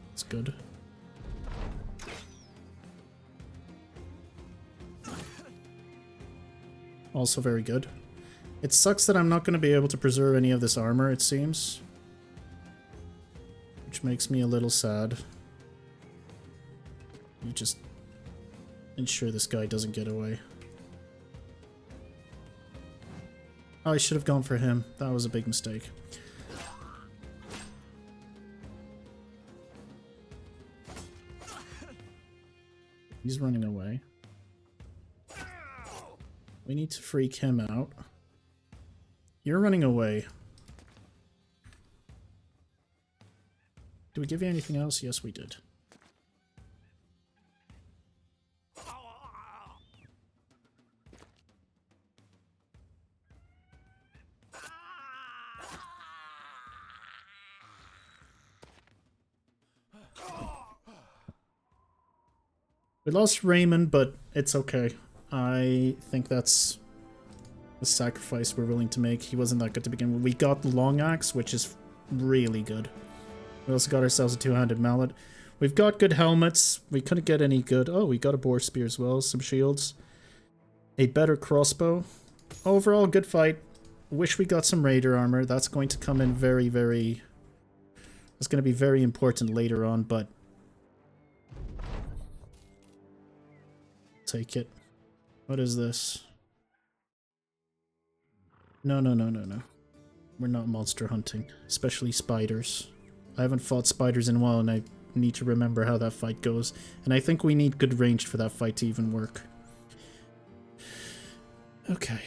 That's good. Also very good. It sucks that I'm not going to be able to preserve any of this armor, it seems. Which makes me a little sad. You just ensure this guy doesn't get away. Oh, I should have gone for him. That was a big mistake. He's running away. We need to freak him out. You're running away. Did we give you anything else? Yes, we did. We lost Raymond, but it's okay. I think that's the sacrifice we're willing to make. He wasn't that good to begin with. We got the long axe, which is really good. We also got ourselves a two-handed mallet. We've got good helmets. We couldn't get any good... Oh, we got a boar spear as well. Some shields. A better crossbow. Overall, good fight. Wish we got some raider armor. That's going to come in very, very... That's going to be very important later on, but... Take it. What is this? No. We're not monster hunting. Especially spiders. I haven't fought spiders in a while and I need to remember how that fight goes. And I think we need good range for that fight to even work. Okay.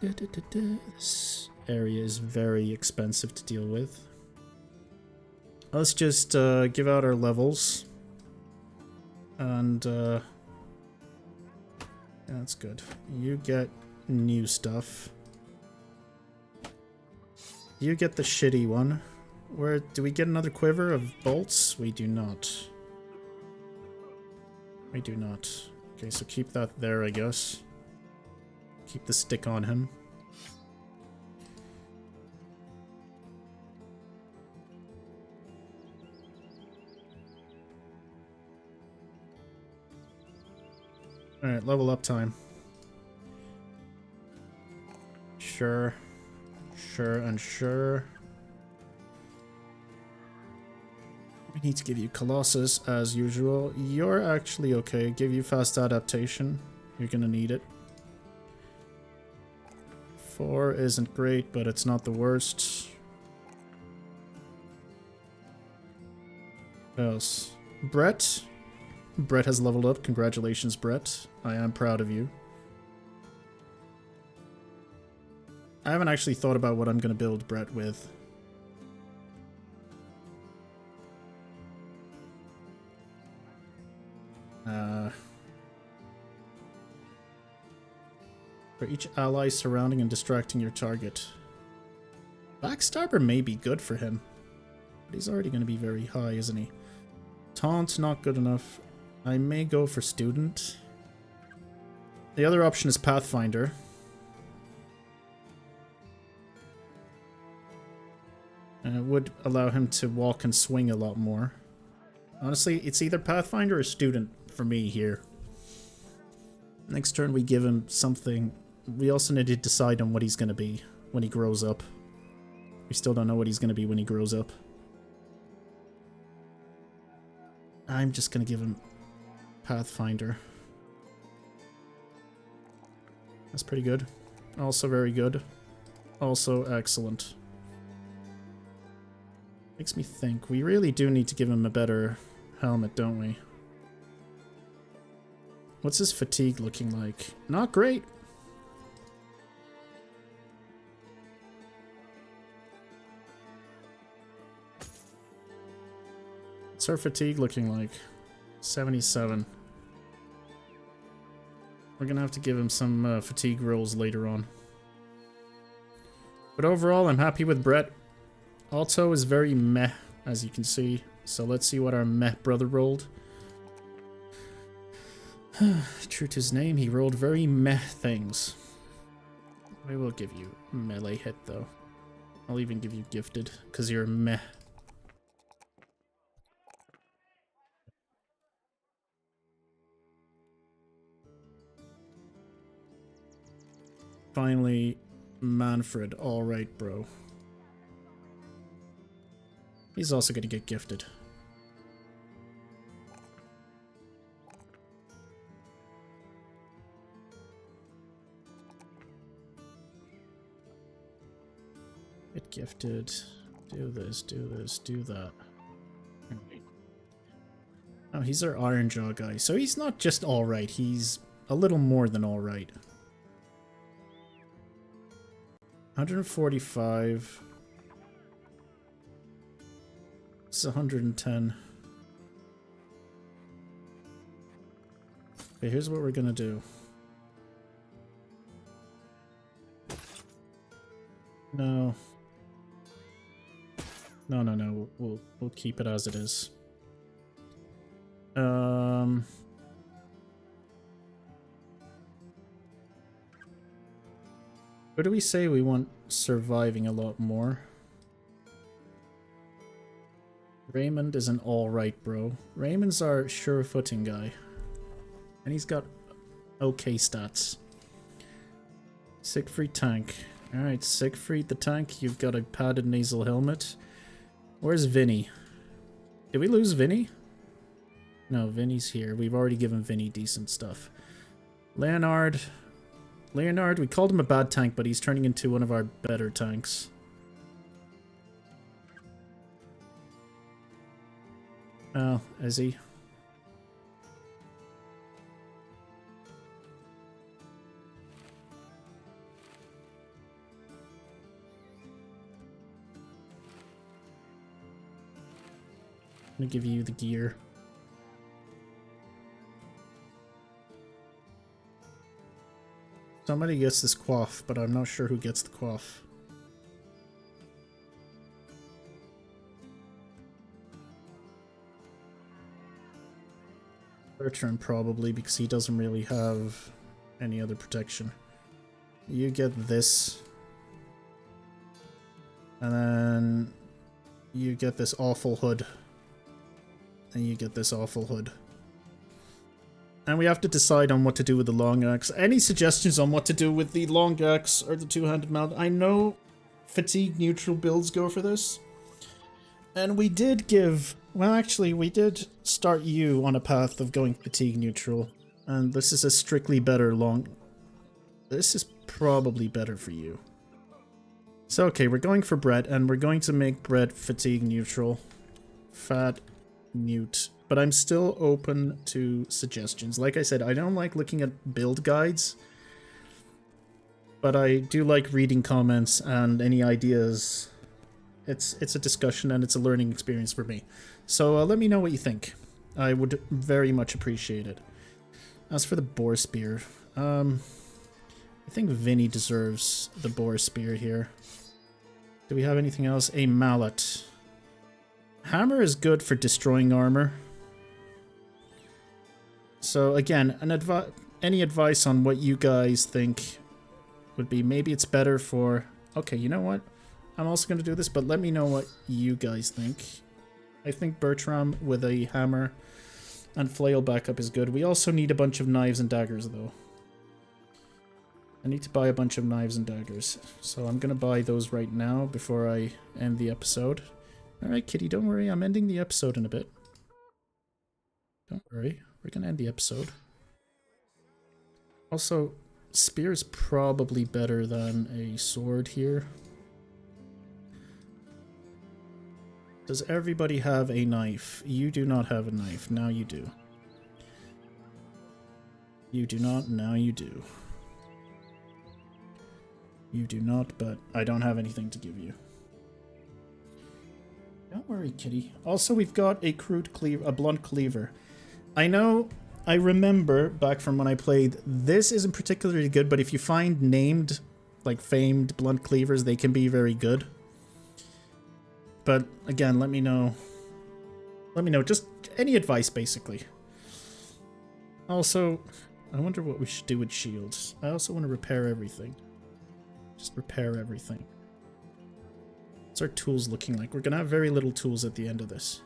This area is very expensive to deal with. Let's just give out our levels. And yeah, that's good. You get new stuff. You get the shitty one. Where do we get another quiver of bolts? We do not. We do not. Okay, so keep that there, I guess. Keep the stick on him. Alright, level up time. Sure. Sure and sure. We need to give you Colossus as usual. You're actually okay. Give you fast adaptation. You're gonna need it. 4 isn't great, but it's not the worst. What else? Bret. Bret has leveled up. Congratulations, Bret. I am proud of you. I haven't actually thought about what I'm going to build Bret with. For each ally surrounding and distracting your target. Backstabber may be good for him. But he's already going to be very high, isn't he? Taunt, not good enough. I may go for Student. The other option is Pathfinder. And it would allow him to walk and swing a lot more. Honestly, it's either Pathfinder or Student for me here. Next turn we give him something. We also need to decide on what he's going to be when he grows up. We still don't know what he's going to be when he grows up. I'm just going to give him Pathfinder. That's pretty good. Also very good. Also excellent. Makes me think. We really do need to give him a better helmet, don't we? What's his fatigue looking like? Not great. What's our fatigue looking like? 77. We're gonna have to give him some fatigue rolls later on. But overall, I'm happy with Bret. Alto is very meh, as you can see. So let's see what our meh brother rolled. True to his name, he rolled very meh things. I will give you melee hit, though. I'll even give you gifted, because you're meh. Finally, Manfred. Alright, bro. He's also going to get gifted. Get gifted. Do this, do this, do that. Oh, he's our Iron Jaw guy. So he's not just alright, he's a little more than alright. 145. It's 110. Okay, here's what we're gonna do. No. No. We'll keep it as it is. What do we say we want surviving a lot more? Raymond is an alright bro. Raymond's our sure-footing guy. And he's got okay stats. Siegfried tank. Alright, Siegfried the tank, you've got a padded nasal helmet. Where's Vinny? Did we lose Vinny? No, Vinny's here. We've already given Vinny decent stuff. Leonard. Leonard, we called him a bad tank, but he's turning into one of our better tanks. Oh, is he? I'm gonna give you the gear. Somebody gets this quaff, but I'm not sure who gets the quaff. Bertrand probably, because he doesn't really have any other protection. You get this. And then you get this awful hood. And you get this awful hood. And we have to decide on what to do with the long axe. Any suggestions on what to do with the long axe or the two-handed mount? I know fatigue neutral builds go for this. And we did give... Well, actually, we did start you on a path of going fatigue neutral. And this is a strictly better long... This is probably better for you. So, okay, we're going for Bret, and we're going to make Bret fatigue neutral. Fat Newt. But I'm still open to suggestions. Like I said, I don't like looking at build guides. But I do like reading comments and any ideas. It's a discussion and it's a learning experience for me. So let me know what you think. I would very much appreciate it. As for the boar spear, I think Vinny deserves the boar spear here. Do we have anything else? A mallet. Hammer is good for destroying armor. So again, any advice on what you guys think would be, maybe it's better for... Okay, you know what? I'm also going to do this, but let me know what you guys think. I think Bertram with a hammer and flail backup is good. We also need a bunch of knives and daggers, though. I need to buy a bunch of knives and daggers. So I'm going to buy those right now before I end the episode. Alright, Kitty, don't worry. I'm ending the episode in a bit. Don't worry. We're going to end the episode. Also, spear is probably better than a sword here. Does everybody have a knife? You do not have a knife. Now you do. You do not. Now you do. You do not, but I don't have anything to give you. Don't worry, Kitty. Also, we've got a crude cleaver, a blunt cleaver. I know, I remember back from when I played, this isn't particularly good, but if you find named, like famed blunt cleavers, they can be very good. But again, let me know. Let me know, just any advice, basically. Also, I wonder what we should do with shields. I also want to repair everything. Just repair everything. What's our tools looking like? We're going to have very little tools at the end of this.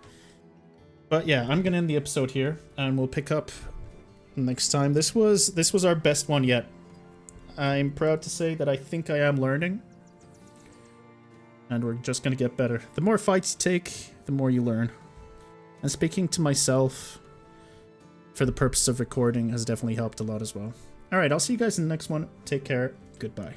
But yeah, I'm going to end the episode here, and we'll pick up next time. This was our best one yet. I'm proud to say that I think I am learning. And we're just going to get better. The more fights you take, the more you learn. And speaking to myself for the purpose of recording has definitely helped a lot as well. Alright, I'll see you guys in the next one. Take care. Goodbye.